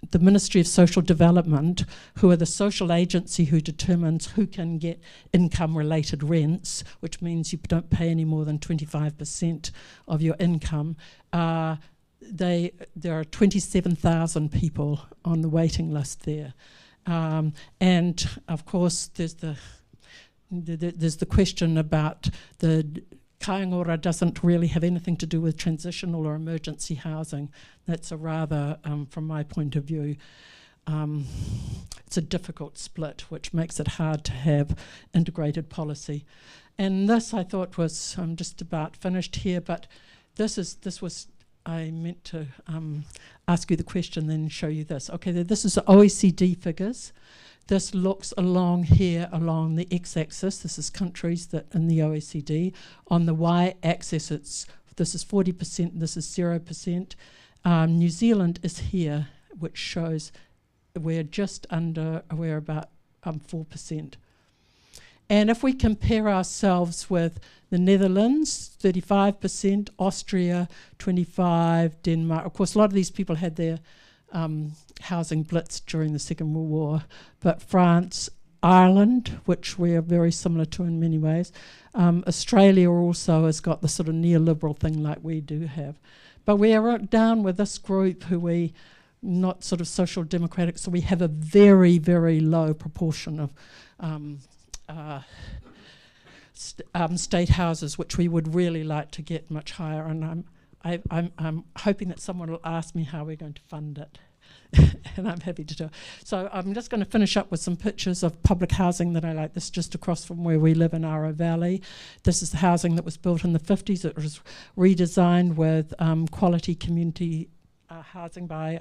the Ministry of Social Development, who are the social agency who determines who can get income-related rents, which means you don't pay any more than 25% of your income, there are 27,000 people on the waiting list there. And of course, there's the question about the Kāinga doesn't really have anything to do with transitional or emergency housing. That's a rather, from my point of view, it's a difficult split, which makes it hard to have integrated policy. And this, I thought, was just about finished here, but I meant to ask you the question, then show you this. Okay, this is the OECD figures. This looks along the x-axis. This is countries that in the OECD. On the y-axis, this is 40%, this is 0%. New Zealand is here, which shows we're about 4%. And if we compare ourselves with the Netherlands, 35%, Austria, 25%, Denmark. Of course, a lot of these people had their housing blitz during the Second World War, but France Ireland, which we are very similar to in many ways. Australia also has got the sort of neoliberal thing like we do have. But we are down with this group who we not sort of social democratic, so we have a very, very low proportion of state houses, which we would really like to get much higher. And I'm hoping that someone will ask me how we're going to fund it. And I'm happy to do it. So I'm just going to finish up with some pictures of public housing that I like. This is just across from where we live in Ara Valley. This is the housing that was built in the 50s. It was redesigned with quality community housing by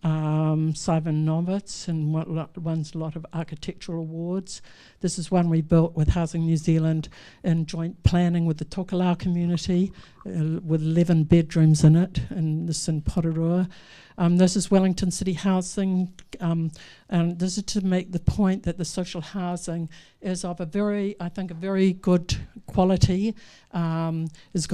Simon Novitz, and won a lot of architectural awards. This is one we built with Housing New Zealand in joint planning with the Tokelau community, with 11 bedrooms in it, and this in Porirua. This is Wellington City Housing, and this is to make the point that the social housing is of a very good quality. This has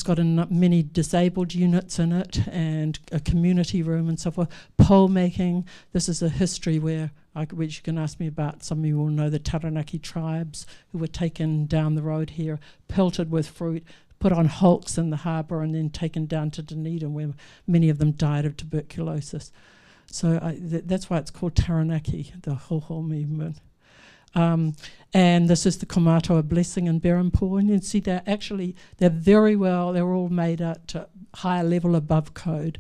got many disabled units in it, and a community room and so forth. Pole making. This is a history which you can ask me about. Some of you will know the Taranaki tribes who were taken down the road here, pelted with fruit, put on hulks in the harbour, and then taken down to Dunedin, where many of them died of tuberculosis. So that's why it's called Taranaki, the Ho movement. And this is the Komatoa Blessing in Berempore, and you can see they're all made at a higher level above code.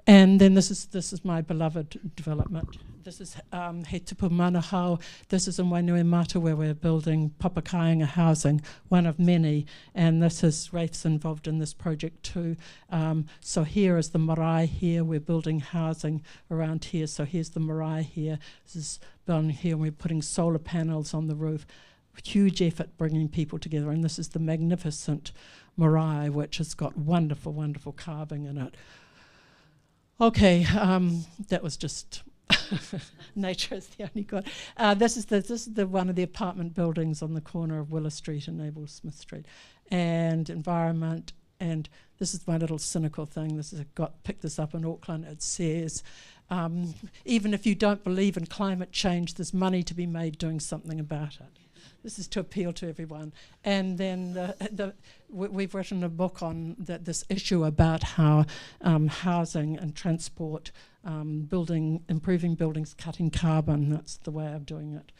And then this is my beloved development. This is He Tupu Manahau. This is in Wainuiomata, where we're building Papakainga housing, one of many. And Rafe's involved in this project too. So here is the marae here. We're building housing around here. So here's the marae here. This is down here, and we're putting solar panels on the roof. Huge effort bringing people together. And this is the magnificent marae, which has got wonderful, wonderful carving in it. Okay, that was just... Nature is the only god. This is the one of the apartment buildings on the corner of Willa Street and Abel Smith Street, and environment. And this is my little cynical thing. Picked this up in Auckland. It says, even if you don't believe in climate change, there's money to be made doing something about it. This is to appeal to everyone. And then we've written a book on this issue about how housing and transport, improving buildings, cutting carbon. That's the way of doing it.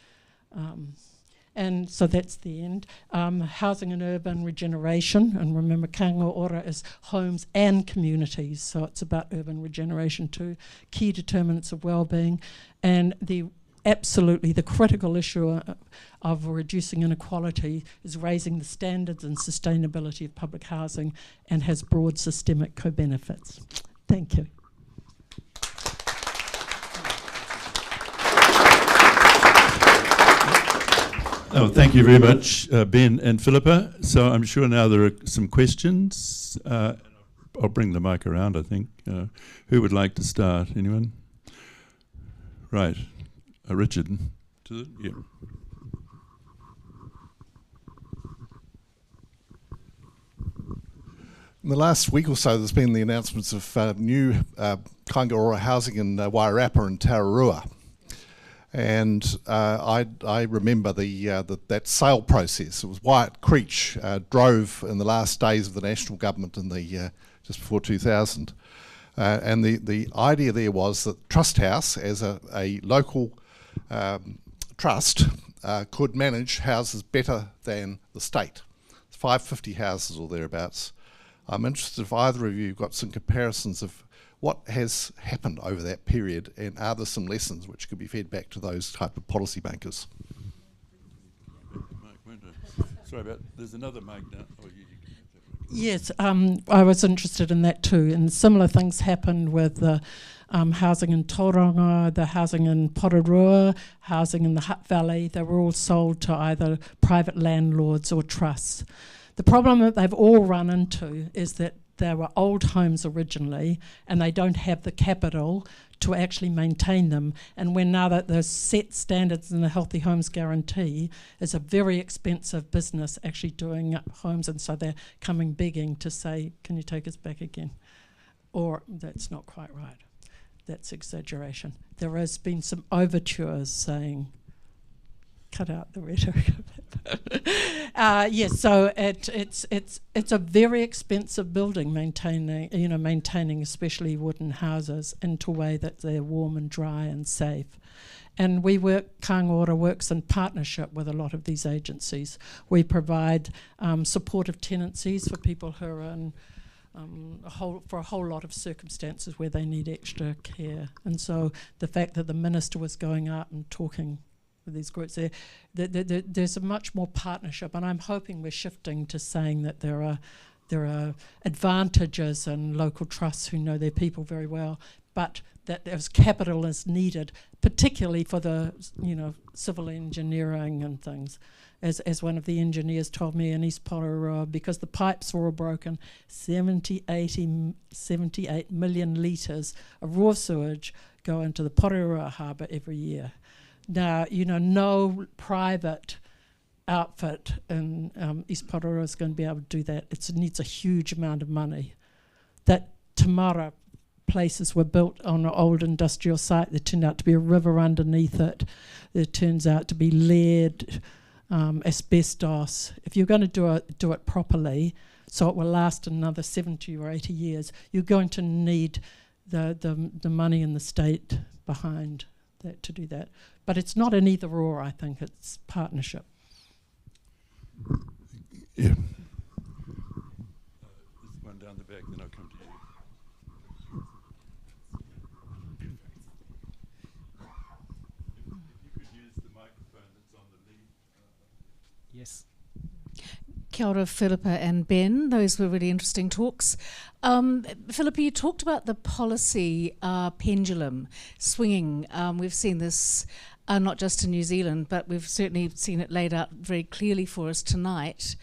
And so that's the end. Housing and urban regeneration. And remember, Kango Ora is homes and communities. So it's about urban regeneration too. Key determinants of well-being. And the critical issue of reducing inequality is raising the standards and sustainability of public housing, and has broad systemic co-benefits. Thank you. Oh, thank you very much, Ben and Philippa. So I'm sure now there are some questions. I'll bring the mic around, I think. Who would like to start? Anyone? Right. Richard. Yeah. In the last week or so, there's been the announcements of new Kāinga Ora housing in Wairarapa and Tararua. And I remember that sale process. It was Wyatt Creech drove in the last days of the national government in just before 2000. And the idea there was that Trust House, as a local trust, could manage houses better than the state. It's 550 houses or thereabouts. I'm interested if either of you have got some comparisons of what has happened over that period, and are there some lessons which could be fed back to those type of policy makers? Sorry there's another mic now. Yes, I was interested in that too, and similar things happened with the housing in Tauranga, the housing in Porirua, housing in the Hutt Valley. They were all sold to either private landlords or trusts. The problem that they've all run into is that they were old homes originally, and they don't have the capital to actually maintain them. And when now that there's set standards in the Healthy Homes Guarantee, it's a very expensive business actually doing up homes, and so they're coming begging to say, can you take us back again? Or that's not quite right. that's exaggeration. There has been some overtures saying, cut out the rhetoric. Yes, so it's a very expensive building, maintaining especially wooden houses into a way that they're warm and dry and safe. And Kāinga works in partnership with a lot of these agencies. We provide supportive tenancies for people who are in for a whole lot of circumstances where they need extra care. And so the fact that the minister was going out and talking with these groups, there's a much more partnership, and I'm hoping we're shifting to saying that there are advantages in local trusts who know their people very well, but that there's capital is needed, particularly for the civil engineering and things. As one of the engineers told me in East Porirua, because the pipes were all broken, 78 million litres of raw sewage go into the Porirua harbour every year. Now, no private outfit in East Porirua is going to be able to do that. It needs a huge amount of money. That Tamara places were built on an old industrial site. There turned out to be a river underneath it. There turns out to be lead, asbestos. If you're going to do it properly, so it will last another 70 or 80 years, you're going to need the money in the state behind that to do that. But it's not an either or, I think, it's partnership. Yeah. There's one down the back, then I'll come to you. If you could use the microphone that's on the lead. Yes. Kia ora, Philippa and Ben. Those were really interesting talks. Philippa, you talked about the policy pendulum swinging. We've seen this not just in New Zealand, but we've certainly seen it laid out very clearly for us tonight.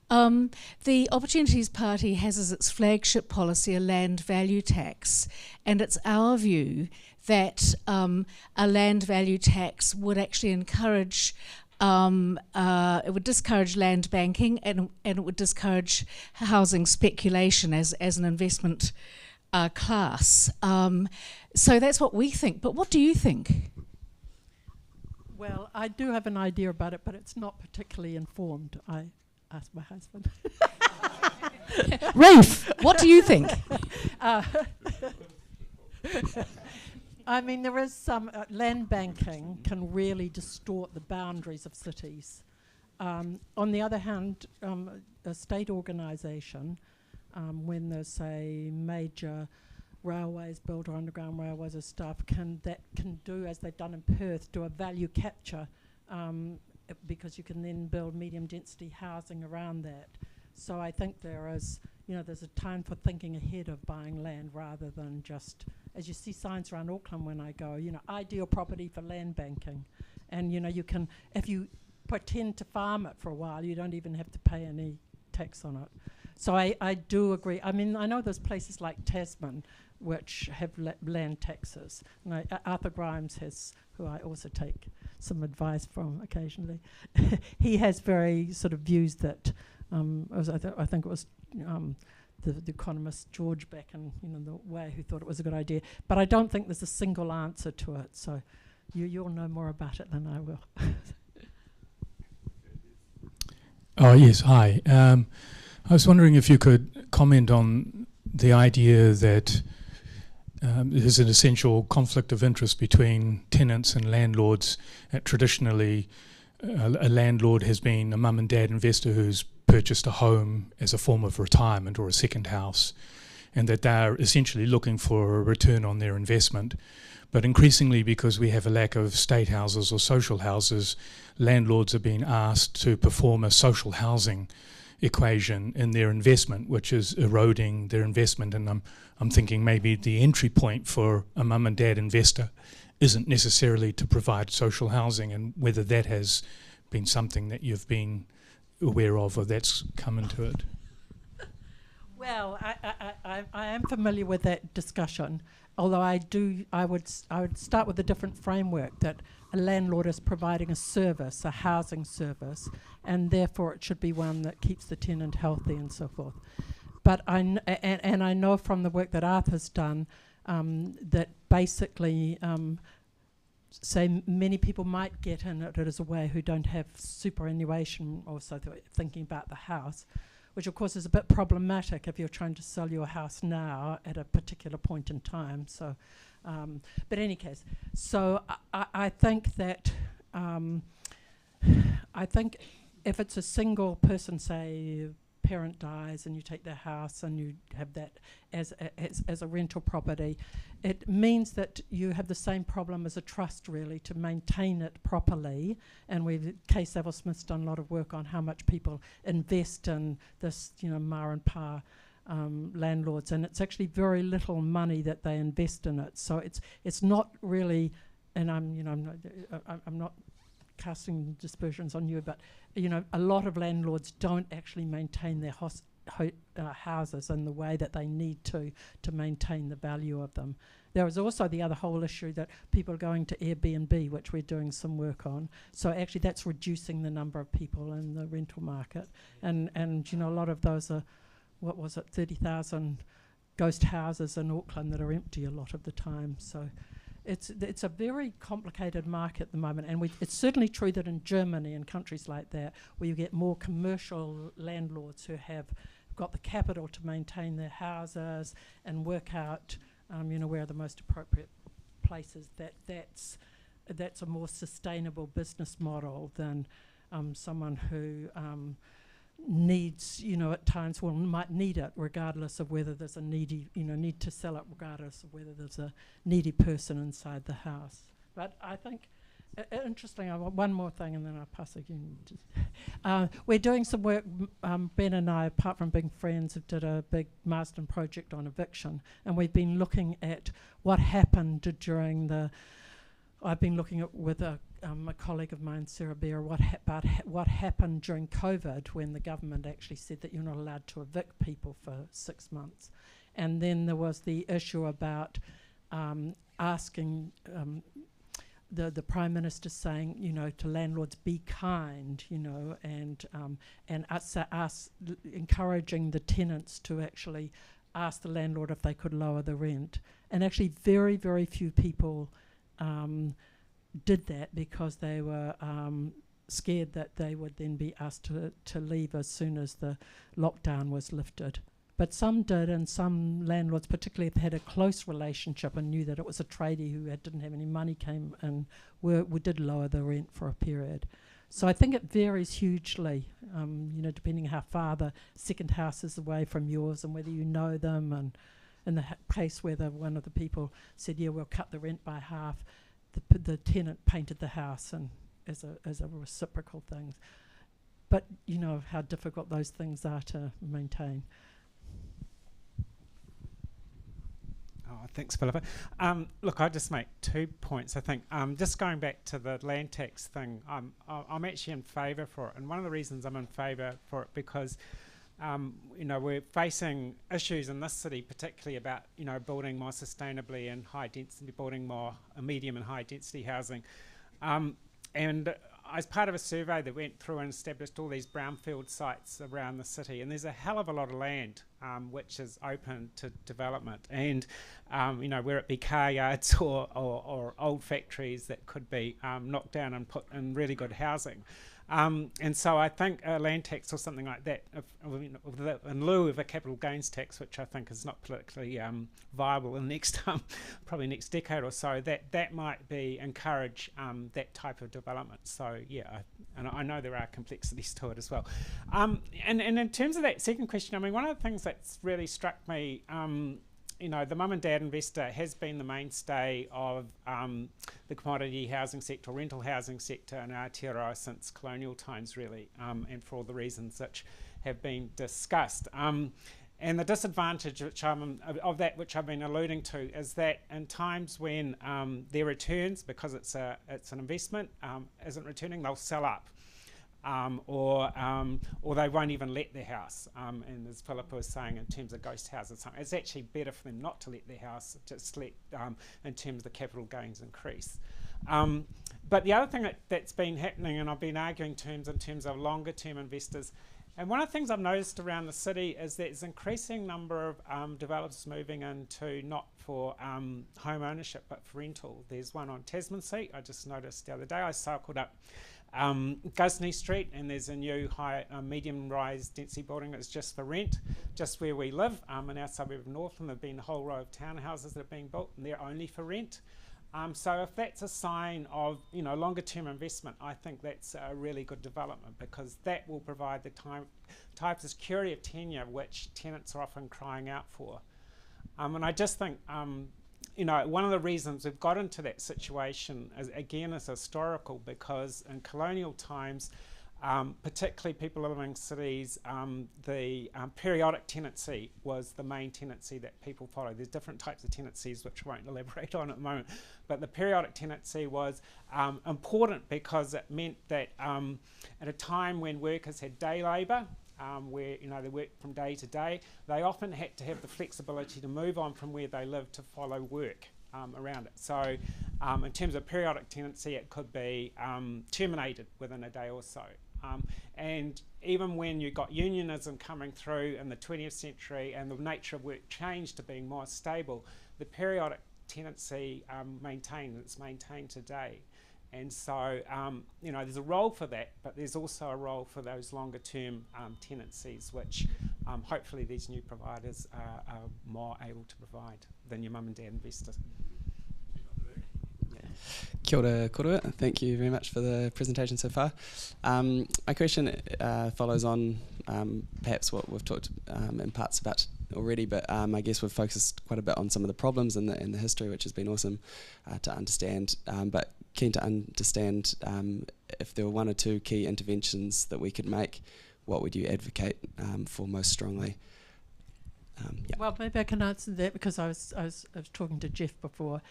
The Opportunities Party has as its flagship policy a land value tax, and it's our view that a land value tax would actually encourage it would discourage land banking, and it would discourage housing speculation as an investment class. So that's what we think. But what do you think? Well, I do have an idea about it, but it's not particularly informed. I asked my husband. Rafe, what do you think? I mean, there is some land banking can really distort the boundaries of cities. On the other hand, a state organisation, when there's, say, major railways built or underground railways or stuff, can do, as they've done in Perth, do a value capture, because you can then build medium density housing around that. So I think there's a time for thinking ahead of buying land rather than just, as you see signs around Auckland when I go, ideal property for land banking. And you can, if you pretend to farm it for a while, you don't even have to pay any tax on it. So I do agree. I mean, I know there's places like Tasman which have land taxes. And Arthur Grimes who I also take some advice from occasionally, he has very sort of views that, I think it was the economist George back in the way who thought it was a good idea. But I don't think there's a single answer to it. So you'll know more about it than I will. Oh, yes, hi. I was wondering if you could comment on the idea that there's an essential conflict of interest between tenants and landlords. Traditionally, a landlord has been a mum and dad investor who's purchased a home as a form of retirement or a second house, and that they're essentially looking for a return on their investment. But increasingly, because we have a lack of state houses or social houses, landlords are being asked to perform a social housing equation in their investment, which is eroding their investment. And I'm thinking maybe the entry point for a mum and dad investor isn't necessarily to provide social housing, and whether that has been something that you've been aware of or that's come into it. Well, I am familiar with that discussion, although I would start with a different framework, that a landlord is providing a service, a housing service, and therefore it should be one that keeps the tenant healthy and so forth. But I know from the work that Arthur's done that basically say many people might get in it as a way who don't have superannuation, also thinking about the house, which of course is a bit problematic if you're trying to sell your house now at a particular point in time. So, but in any case, so I think that I think if it's a single person, say parent dies and you take their house and you have that as a rental property, it means that you have the same problem as a trust, really, to maintain it properly. And Kay Saville-Smith's done a lot of work on how much people invest in this, ma and pa landlords, and it's actually very little money that they invest in it. So it's not really, and I'm not casting dispersions on you, but a lot of landlords don't actually maintain their houses in the way that they need to maintain the value of them. There is also the other whole issue that people are going to Airbnb, which we're doing some work on. So actually that's reducing the number of people in the rental market. And a lot of those are, 30,000 ghost houses in Auckland that are empty a lot of the time. So it's a very complicated market at the moment, and it's certainly true that in Germany and countries like that, where you get more commercial landlords who have got the capital to maintain their houses and work out, where are the most appropriate places, that's a more sustainable business model than someone who needs, at times, might need it regardless of whether there's a needy, need to sell it regardless of whether there's a needy person inside the house. But I think, interesting, I want one more thing and then I'll pass again. We're doing some work, Ben and I, apart from being friends, have did a big Marsden project on eviction, and we've been looking at what happened during I've been looking at with a colleague of mine, Sarah Beer, what happened during COVID when the government actually said that you're not allowed to evict people for 6 months. And then there was the issue about asking the Prime Minister saying, to landlords, be kind, and us encouraging the tenants to actually ask the landlord if they could lower the rent. And actually very, very few people did that because they were scared that they would then be asked to leave as soon as the lockdown was lifted. But some did, and some landlords, particularly if they had a close relationship and knew that it was a tradie who didn't have any money, came and we did lower the rent for a period. So I think it varies hugely, depending how far the second house is away from yours and whether you know them. And in the case where one of the people said, yeah, we'll cut the rent by half, the tenant painted the house and as a reciprocal thing. But you know how difficult those things are to maintain. Oh, thanks, Philippa. Look, I'll just make 2 points. I think just going back to the land tax thing, I'm actually in favour for it, and one of the reasons I'm in favour for it because we're facing issues in this city, particularly about building more sustainably and high density, building more medium and high density housing, and as part of a survey that went through and established all these brownfield sites around the city, and there's a hell of a lot of land which is open to development, and where it be car yards or old factories that could be knocked down and put in really good housing. And so I think a land tax or something like that, in lieu of a capital gains tax, which I think is not politically viable in next probably next decade or so, that might be encourage that type of development. So yeah, and I know there are complexities to it as well. And in terms of that second question, I mean, one of the things that's really struck me, the mum and dad investor has been the mainstay of the commodity housing sector, rental housing sector in Aotearoa since colonial times, really, and for all the reasons which have been discussed. And the disadvantage which which I've been alluding to is that in times when their returns, because it's an investment, isn't returning, they'll sell up. Or they won't even let their house. And as Philippa was saying, in terms of ghost houses, it's actually better for them not to let their house, just let in terms of the capital gains increase. But the other thing that's been happening, and I've been arguing in terms of longer term investors, and one of the things I've noticed around the city is that there's an increasing number of developers moving into not for home ownership, but for rental. There's one on Tasman Seat. I just noticed the other day. I cycled up Gusney Street, and there's a new high medium-rise density building that's just for rent, just where we live in our suburb of Northland. There've been a whole row of townhouses that are being built, and they're only for rent. So if that's a sign of longer term investment, I think that's a really good development, because that will provide the type of security of tenure which tenants are often crying out for. And I just think one of the reasons we've got into that situation is historical, because in colonial times, particularly people living in cities, the periodic tenancy was the main tenancy that people followed. There's different types of tenancies which I won't elaborate on at the moment, but the periodic tenancy was important because it meant that at a time when workers had day labour, where they worked from day to day, they often had to have the flexibility to move on from where they lived to follow work around it. So in terms of periodic tenancy, it could be terminated within a day or so. And even when you got unionism coming through in the 20th century and the nature of work changed to being more stable, the periodic tenancy it's maintained today. And so, there's a role for that, but there's also a role for those longer term tenancies, which hopefully these new providers are more able to provide than your mum and dad investors. Kia ora korua. Thank you very much for the presentation so far. My question follows on perhaps what we've talked in parts about already, but I guess we've focused quite a bit on some of the problems and the history, which has been awesome to understand. But keen to understand if there were one or two key interventions that we could make, what would you advocate for most strongly? Yeah. Well, maybe I can answer that, because I was talking to Jeff before.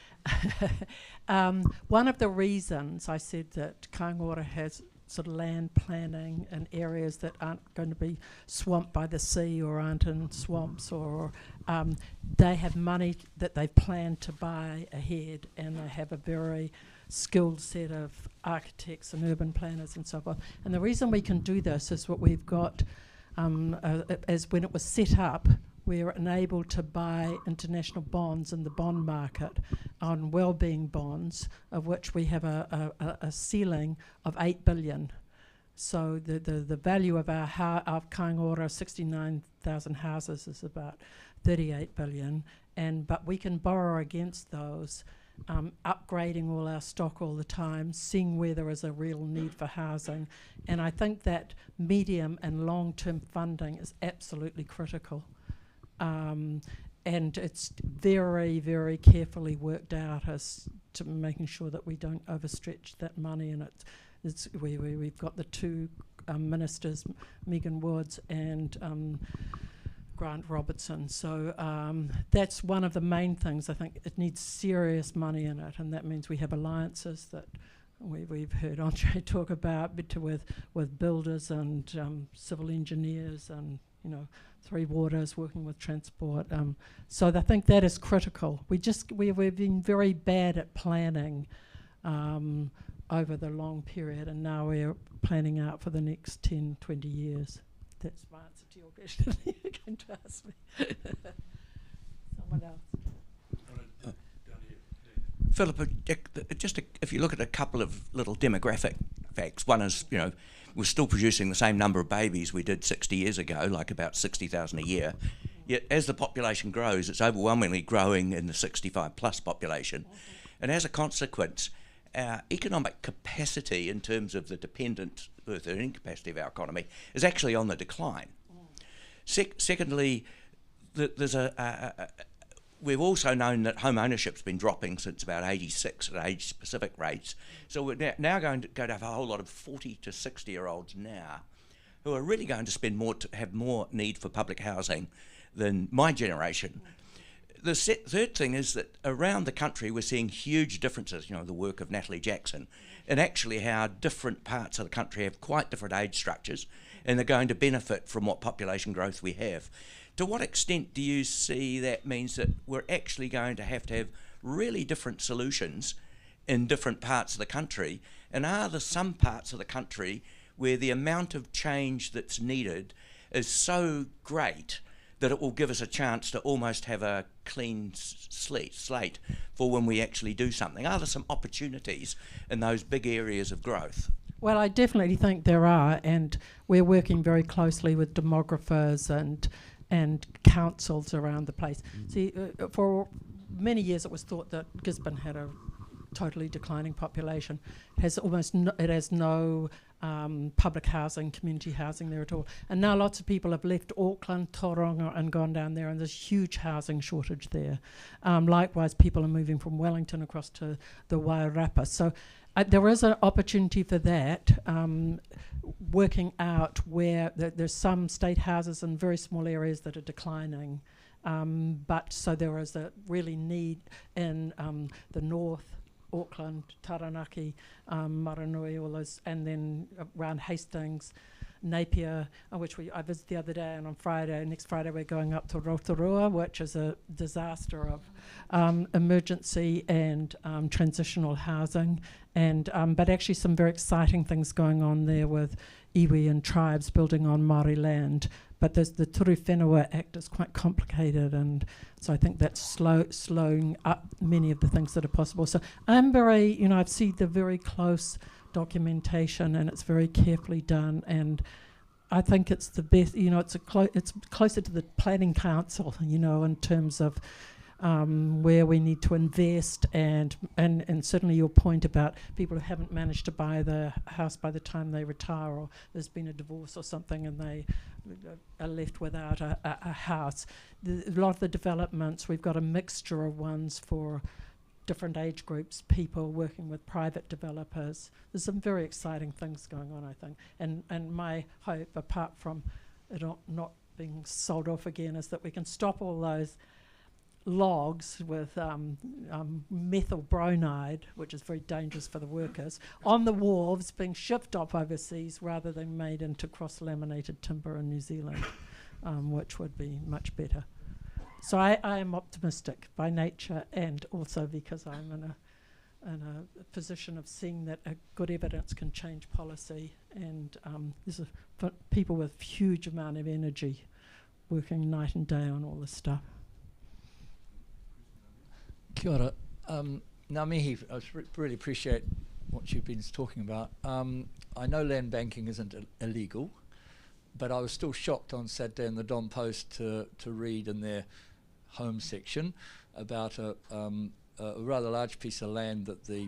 One of the reasons I said that Kāinga has sort of land planning in areas that aren't going to be swamped by the sea or aren't in swamps, or they have money that they've planned to buy ahead, and they have a very skilled set of architects and urban planners and so forth. And the reason we can do this is what we've got, as when it was set up, we were enabled to buy international bonds in the bond market on wellbeing bonds, of which we have a ceiling of 8 billion. So the value of our Kāinga, 69,000 houses, is about 38 billion, but we can borrow against those, upgrading all our stock all the time, seeing where there is a real need for housing. And I think that medium and long-term funding is absolutely critical. And it's very, very carefully worked out as to making sure that we don't overstretch that money. And we've got the two ministers, Megan Woods and Grant Robertson. So that's one of the main things. I think it needs serious money in it, and that means we have alliances that we've heard Andre talk about with builders and civil engineers and Three Waters working with transport. So I think that is critical. We've been very bad at planning over the long period, and now we're planning out for the next 10, 20 years. That's my answer to your question. You're going to ask me. Someone else. Philippa, if you look at a couple of little demographic facts, one is, we're still producing the same number of babies we did 60 years ago, like about 60,000 a year. Yet as the population grows, it's overwhelmingly growing in the 65 plus population. And as a consequence, our economic capacity in terms of the dependent earth earning capacity of our economy is actually on the decline. Secondly, we've also known that home ownership's been dropping since about 86 at age-specific rates. So we're now going to have a whole lot of 40 to 60-year-olds now who are really going to spend have more need for public housing than my generation. The third thing is that around the country we're seeing huge differences, the work of Natalie Jackson, and actually how different parts of the country have quite different age structures, and they're going to benefit from what population growth we have. To what extent do you see that means that we're actually going to have really different solutions in different parts of the country? And are there some parts of the country where the amount of change that's needed is so great that it will give us a chance to almost have a clean slate for when we actually do something? Are there some opportunities in those big areas of growth? Well, I definitely think there are, and we're working very closely with demographers and councils around the place. See, for many years it was thought that Gisborne had a totally declining population. It has no public housing, community housing there at all. And now lots of people have left Auckland, Tauranga, and gone down there, and there's huge housing shortage there. Likewise, people are moving from Wellington across to the Wairarapa. So there is an opportunity for that, working out where there's some state houses in very small areas that are declining. But so there is a really need in the north, Auckland, Taranaki, Maranui, all those, and then around Hastings, Napier, which I visited the other day, and on next Friday we're going up to Rotorua, which is a disaster of emergency and transitional housing, and but actually some very exciting things going on there with iwi and tribes building on Māori land. But the Turu Whenua Act is quite complicated, and so I think that's slowing up many of the things that are possible. So I'm very, I've seen the very close documentation, and it's very carefully done, and I think it's the best, it's closer to the Planning Council, in terms of where we need to invest, and certainly your point about people who haven't managed to buy the house by the time they retire, or there's been a divorce or something and they are left without a house. A lot of the developments, we've got a mixture of ones for different age groups, people working with private developers. There's some very exciting things going on, I think. And my hope, apart from it not being sold off again, is that we can stop all those logs with methyl bromide, which is very dangerous for the workers, on the wharves being shipped off overseas rather than made into cross-laminated timber in New Zealand, which would be much better. So I am optimistic by nature, and also because I'm in a position of seeing that good evidence can change policy, and there's people with huge amount of energy working night and day on all this stuff. Kia ora. Ngā mihi, I really appreciate what you've been talking about. I know land banking isn't illegal, but I was still shocked on Saturday in the Don Post to read in their home section about a rather large piece of land that the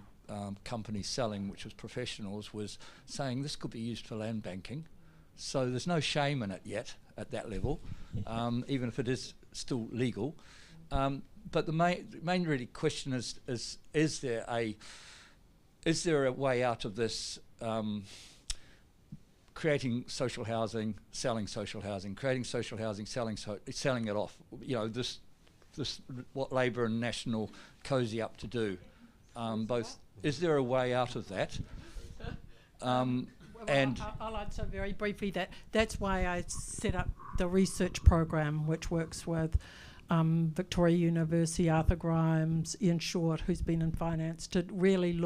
company selling, which was professionals, was saying this could be used for land banking. So there's no shame in it yet at that level, even if it is still legal. But the main really question is there a way out of this, creating social housing, selling social housing, creating social housing, selling it off? This what Labour and National cozy up to do. Both, is there a way out of that? And I'll answer very briefly that's why I set up the research program, which works with Victoria University, Arthur Grimes, Ian Short, who's been in finance, to really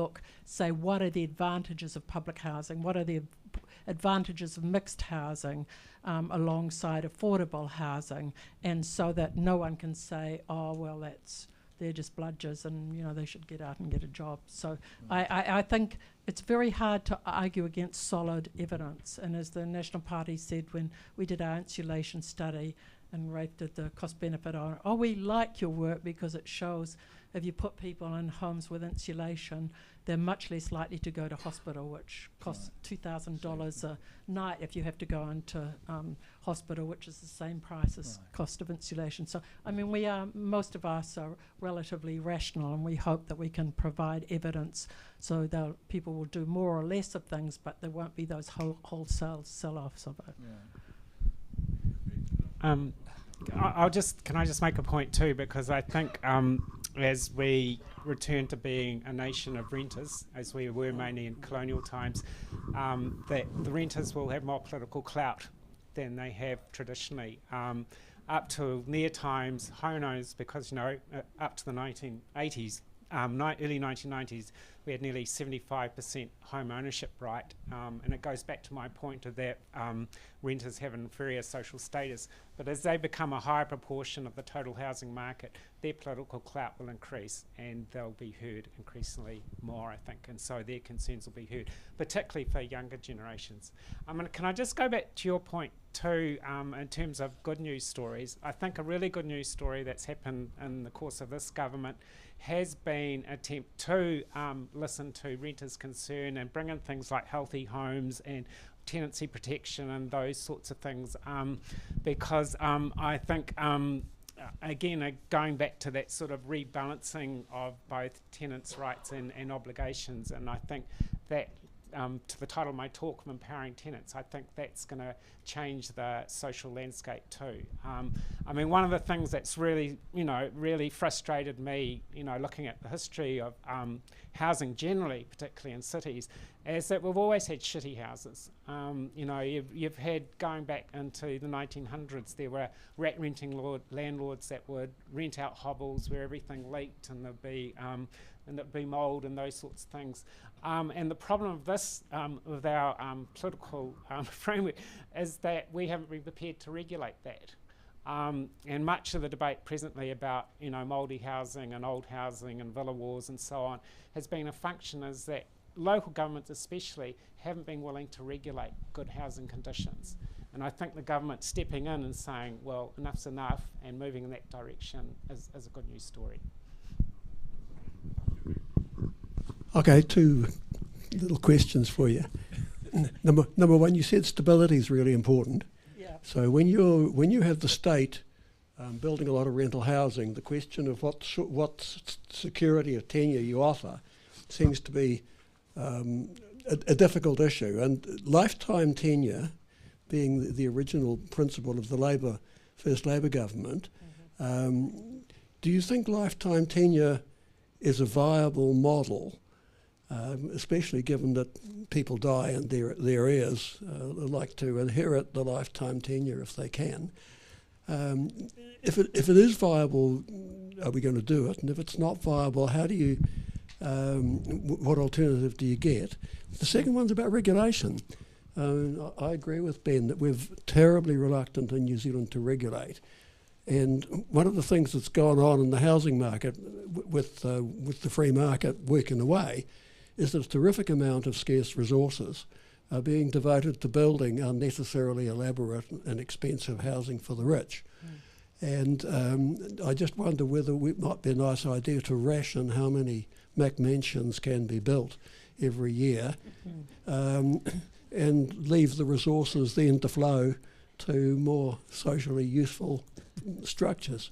say what are the advantages of public housing, what are the advantages of mixed housing alongside affordable housing, and so that no one can say, oh, well, they're just bludgers and they should get out and get a job. So I think it's very hard to argue against solid evidence, and as the National Party said when we did our insulation study, and Rafe did the cost benefit on, we like your work because it shows if you put people in homes with insulation, they're much less likely to go to hospital, which costs $2,000 a night if you have to go into hospital, which is the same price as cost of insulation. So, most of us are relatively rational, and we hope that we can provide evidence so that people will do more or less of things, but there won't be those wholesale sell-offs of it. Can I just make a point too, because I think as we return to being a nation of renters, as we were mainly in colonial times, that the renters will have more political clout than they have traditionally. Up to near times, homeowners, because up to the 1980s, early 1990s, we had nearly 75% home ownership right, and it goes back to my point of that renters have inferior social status. But as they become a higher proportion of the total housing market, their political clout will increase, and they'll be heard increasingly more, I think, and so their concerns will be heard, particularly for younger generations. Can I just go back to your point too, in terms of good news stories? I think a really good news story that's happened in the course of this government has been an attempt to listen to renters' concern and bring in things like healthy homes and tenancy protection and those sorts of things, because I think, again, going back to that sort of rebalancing of both tenants' rights and obligations, and I think that to the title of my talk of Empowering Tenants, I think that's going to change the social landscape too. I mean, one of the things that's really, really frustrated me, looking at the history of housing generally, particularly in cities, is that we've always had shitty houses. You've had, going back into the 1900s, there were rat-renting landlords that would rent out hovels where everything leaked and there'd be mould and those sorts of things. And the problem of this, with our political framework, is that we haven't been prepared to regulate that. And much of the debate presently about, mouldy housing and old housing and villa wars and so on has been a function is that local governments especially haven't been willing to regulate good housing conditions. And I think the government stepping in and saying, well, enough's enough, and moving in that direction is a good news story. Okay, two little questions for you. Number one, you said stability is really important. Yeah. So when you have the state building a lot of rental housing, the question of what security of tenure you offer seems to be a difficult issue. And lifetime tenure, being the original principle of the first Labor government, do you think lifetime tenure is a viable model? Especially given that people die and their heirs like to inherit the lifetime tenure if they can. If it is viable, are we going to do it? And if it's not viable, how do you? What alternative do you get? The second one's about regulation. I agree with Ben that we're terribly reluctant in New Zealand to regulate. And one of the things that's gone on in the housing market with the free market working away is that a terrific amount of scarce resources are being devoted to building unnecessarily elaborate and expensive housing for the rich. And I just wonder whether it might be a nice idea to ration how many McMansions can be built every year and leave the resources then to flow to more socially useful structures.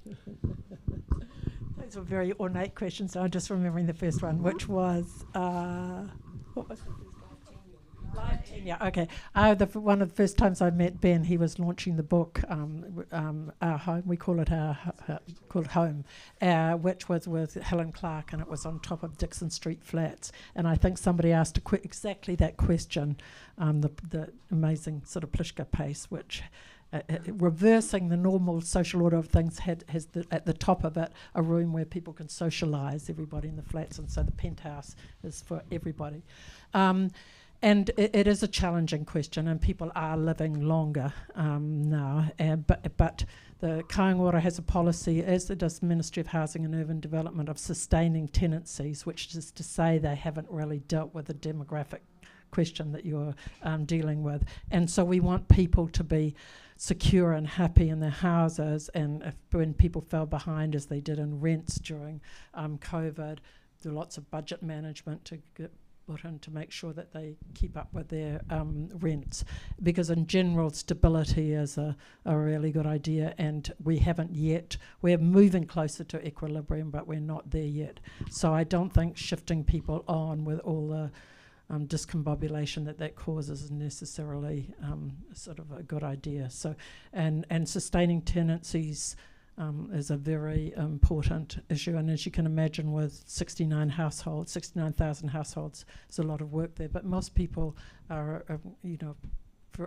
Those were very ornate questions. I'm just remembering the first one, which was, what was the first one? Life tenure. Okay. One of the first times I met Ben, he was launching the book, Our Home. We call it called Home, which was with Helen Clark, and it was on top of Dixon Street flats. And I think somebody asked exactly that question, the amazing sort of Pliska pace, which reversing the normal social order of things has at the top of it a room where people can socialise, everybody in the flats, and so the penthouse is for everybody. And it is a challenging question, and people are living longer now. But the Kāinga has a policy, as does the Ministry of Housing and Urban Development, of sustaining tenancies, which is to say they haven't really dealt with the demographic question that you're dealing with. And so we want people to be secure and happy in their houses, and when people fell behind, as they did in rents during COVID, there are lots of budget management to get put in to make sure that they keep up with their rents, because in general stability is a really good idea, and we haven't yet. We're moving closer to equilibrium, but we're not there yet. So I don't think shifting people on with all the discombobulation that causes is necessarily sort of a good idea. So, and sustaining tenancies is a very important issue, and as you can imagine, with 69,000 households, there's a lot of work there. But most people are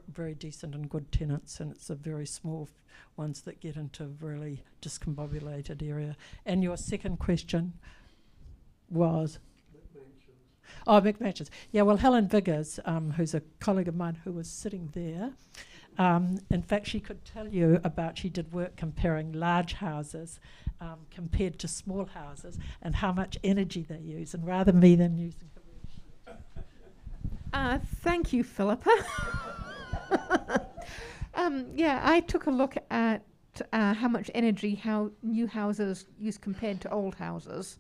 very decent and good tenants, and it's a very small ones that get into really discombobulated area. And your second question? was. Oh, McMansions. Yeah, well, Helen Viggers, who's a colleague of mine who was sitting there, in fact, she could tell you about, she did work comparing large houses compared to small houses and how much energy they use, and rather me than using Thank you, Philippa. Yeah, I took a look at how much energy new houses use compared to old houses,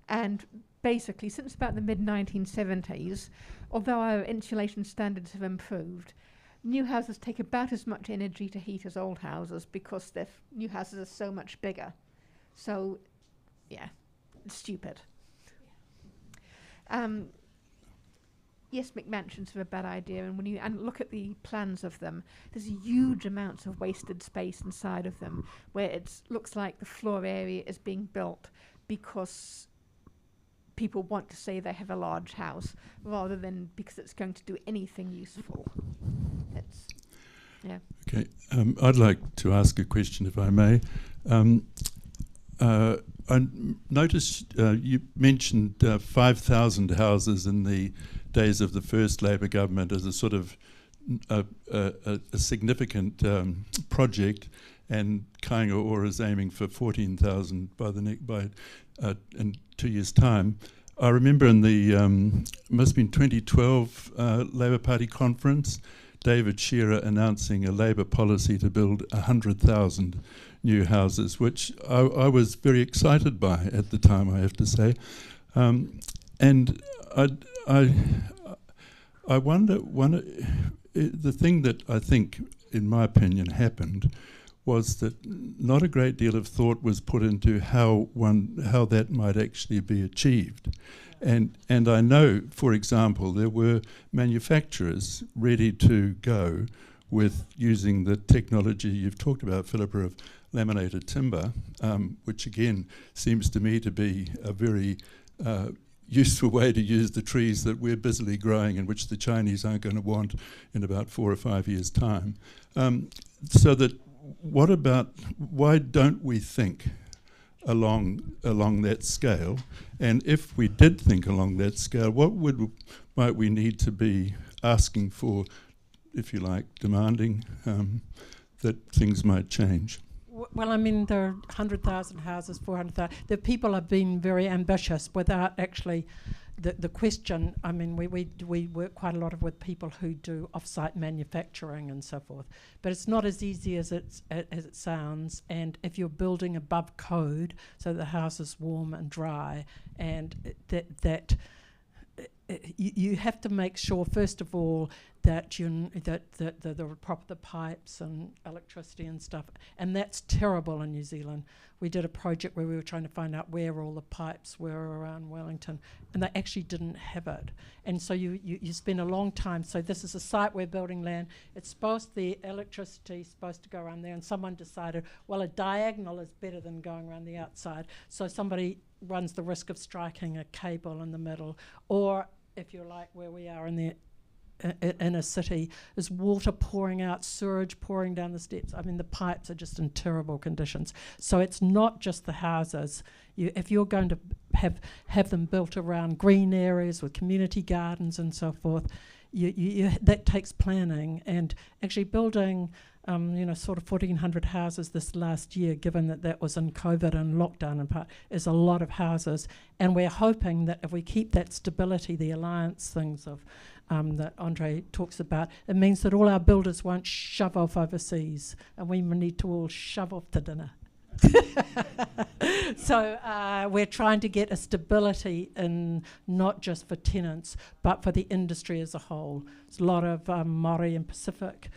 and basically since about the mid-1970s, although our insulation standards have improved, new houses take about as much energy to heat as old houses because new houses are so much bigger. So, yeah, it's stupid. Yes, McMansions are a bad idea, and when you look at the plans of them, there's huge amounts of wasted space inside of them, where it looks like the floor area is being built because people want to say they have a large house, rather than because it's going to do anything useful. Yeah. Okay, I'd like to ask a question, if I may. I noticed you mentioned 5,000 houses in the days of the first Labour government as a sort of a significant project, and Kāinga Ora is aiming for 14,000 in 2 years' time. I remember in the must have been 2012 Labour Party conference, David Shearer announcing a Labour policy to build 100,000 new houses, which I was very excited by at the time, I have to say. And I wonder, the thing that I think, in my opinion, happened was that not a great deal of thought was put into how that might actually be achieved. And I know, for example, there were manufacturers ready to go with using the technology you've talked about, Philippa, of laminated timber, which again seems to me to be a very useful way to use the trees that we're busily growing and which the Chinese aren't going to want in about 4 or 5 years' time. So that why don't we think along that scale? And if we did think along that scale, what might we need to be asking for, if you like, demanding that things might change? Well, I mean, there are 100,000 houses, 400,000. The people have been very ambitious without actually the question. I mean, we work quite a lot with people who do off-site manufacturing and so forth, but it's not as easy as it sounds. And if you're building above code, so the house is warm and dry, and you have to make sure, first of all, that the pipes and electricity and stuff, and that's terrible in New Zealand. We did a project where we were trying to find out where all the pipes were around Wellington, and they actually didn't have it. And so you spend a long time. So this is a site we're building land. The electricity is supposed to go around there, and someone decided, well, a diagonal is better than going around the outside. So somebody runs the risk of striking a cable in the middle, or if you're like where we are in the inner city, is water pouring out, sewage pouring down the steps. I mean, the pipes are just in terrible conditions. So it's not just the houses. If you're going to have them built around green areas with community gardens and so forth, that takes planning. And actually building sort of 1,400 houses this last year, given that was in COVID and lockdown in part, is a lot of houses. And we're hoping that if we keep that stability, the alliance things of that Andre talks about, it means that all our builders won't shove off overseas, and we need to all shove off to dinner. So we're trying to get a stability in not just for tenants, but for the industry as a whole. There's a lot of Māori and Pacific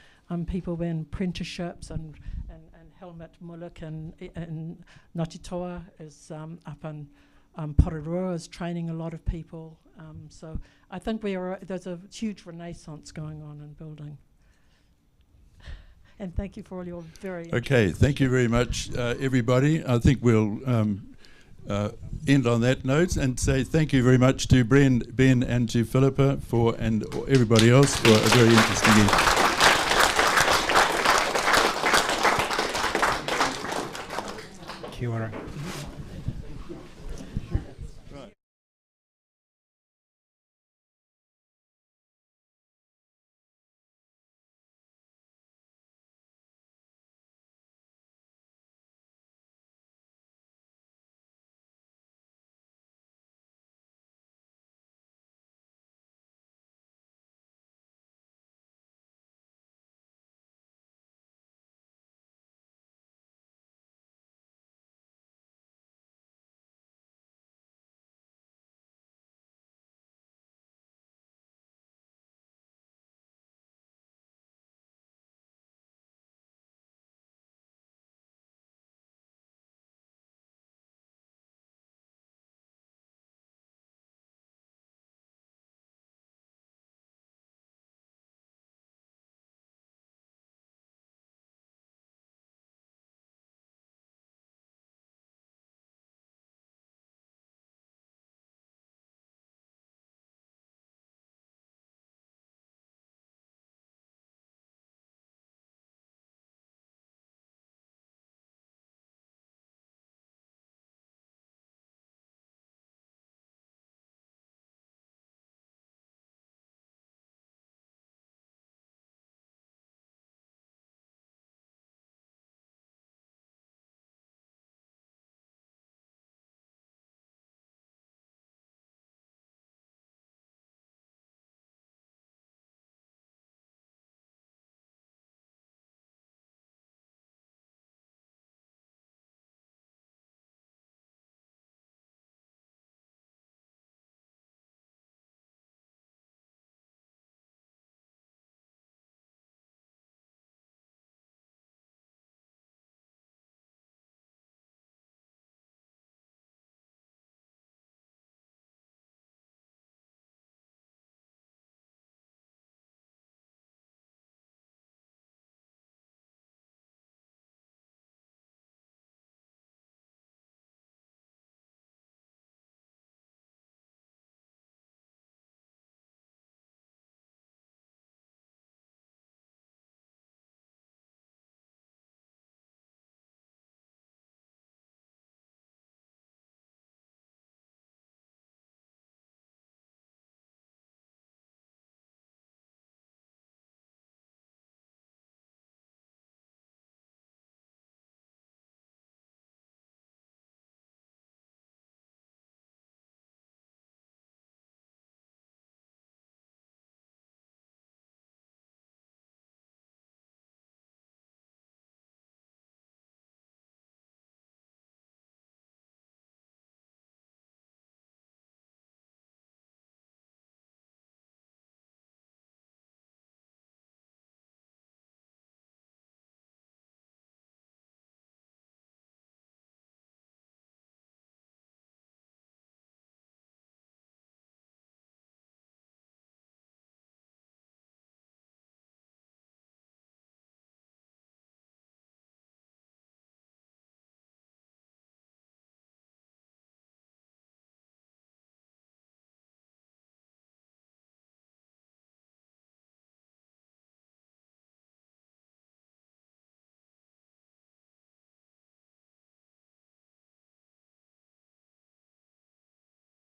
people in apprenticeships, and Helmut Muluk and Ngāti Toa is up in Porirua is training a lot of people. So I think there's a huge renaissance going on in building. And thank you for all your very Okay, thank you very much, everybody. I think we'll end on that note and say thank you very much to Ben and to Philippa and everybody else for a very interesting evening. Kia ora.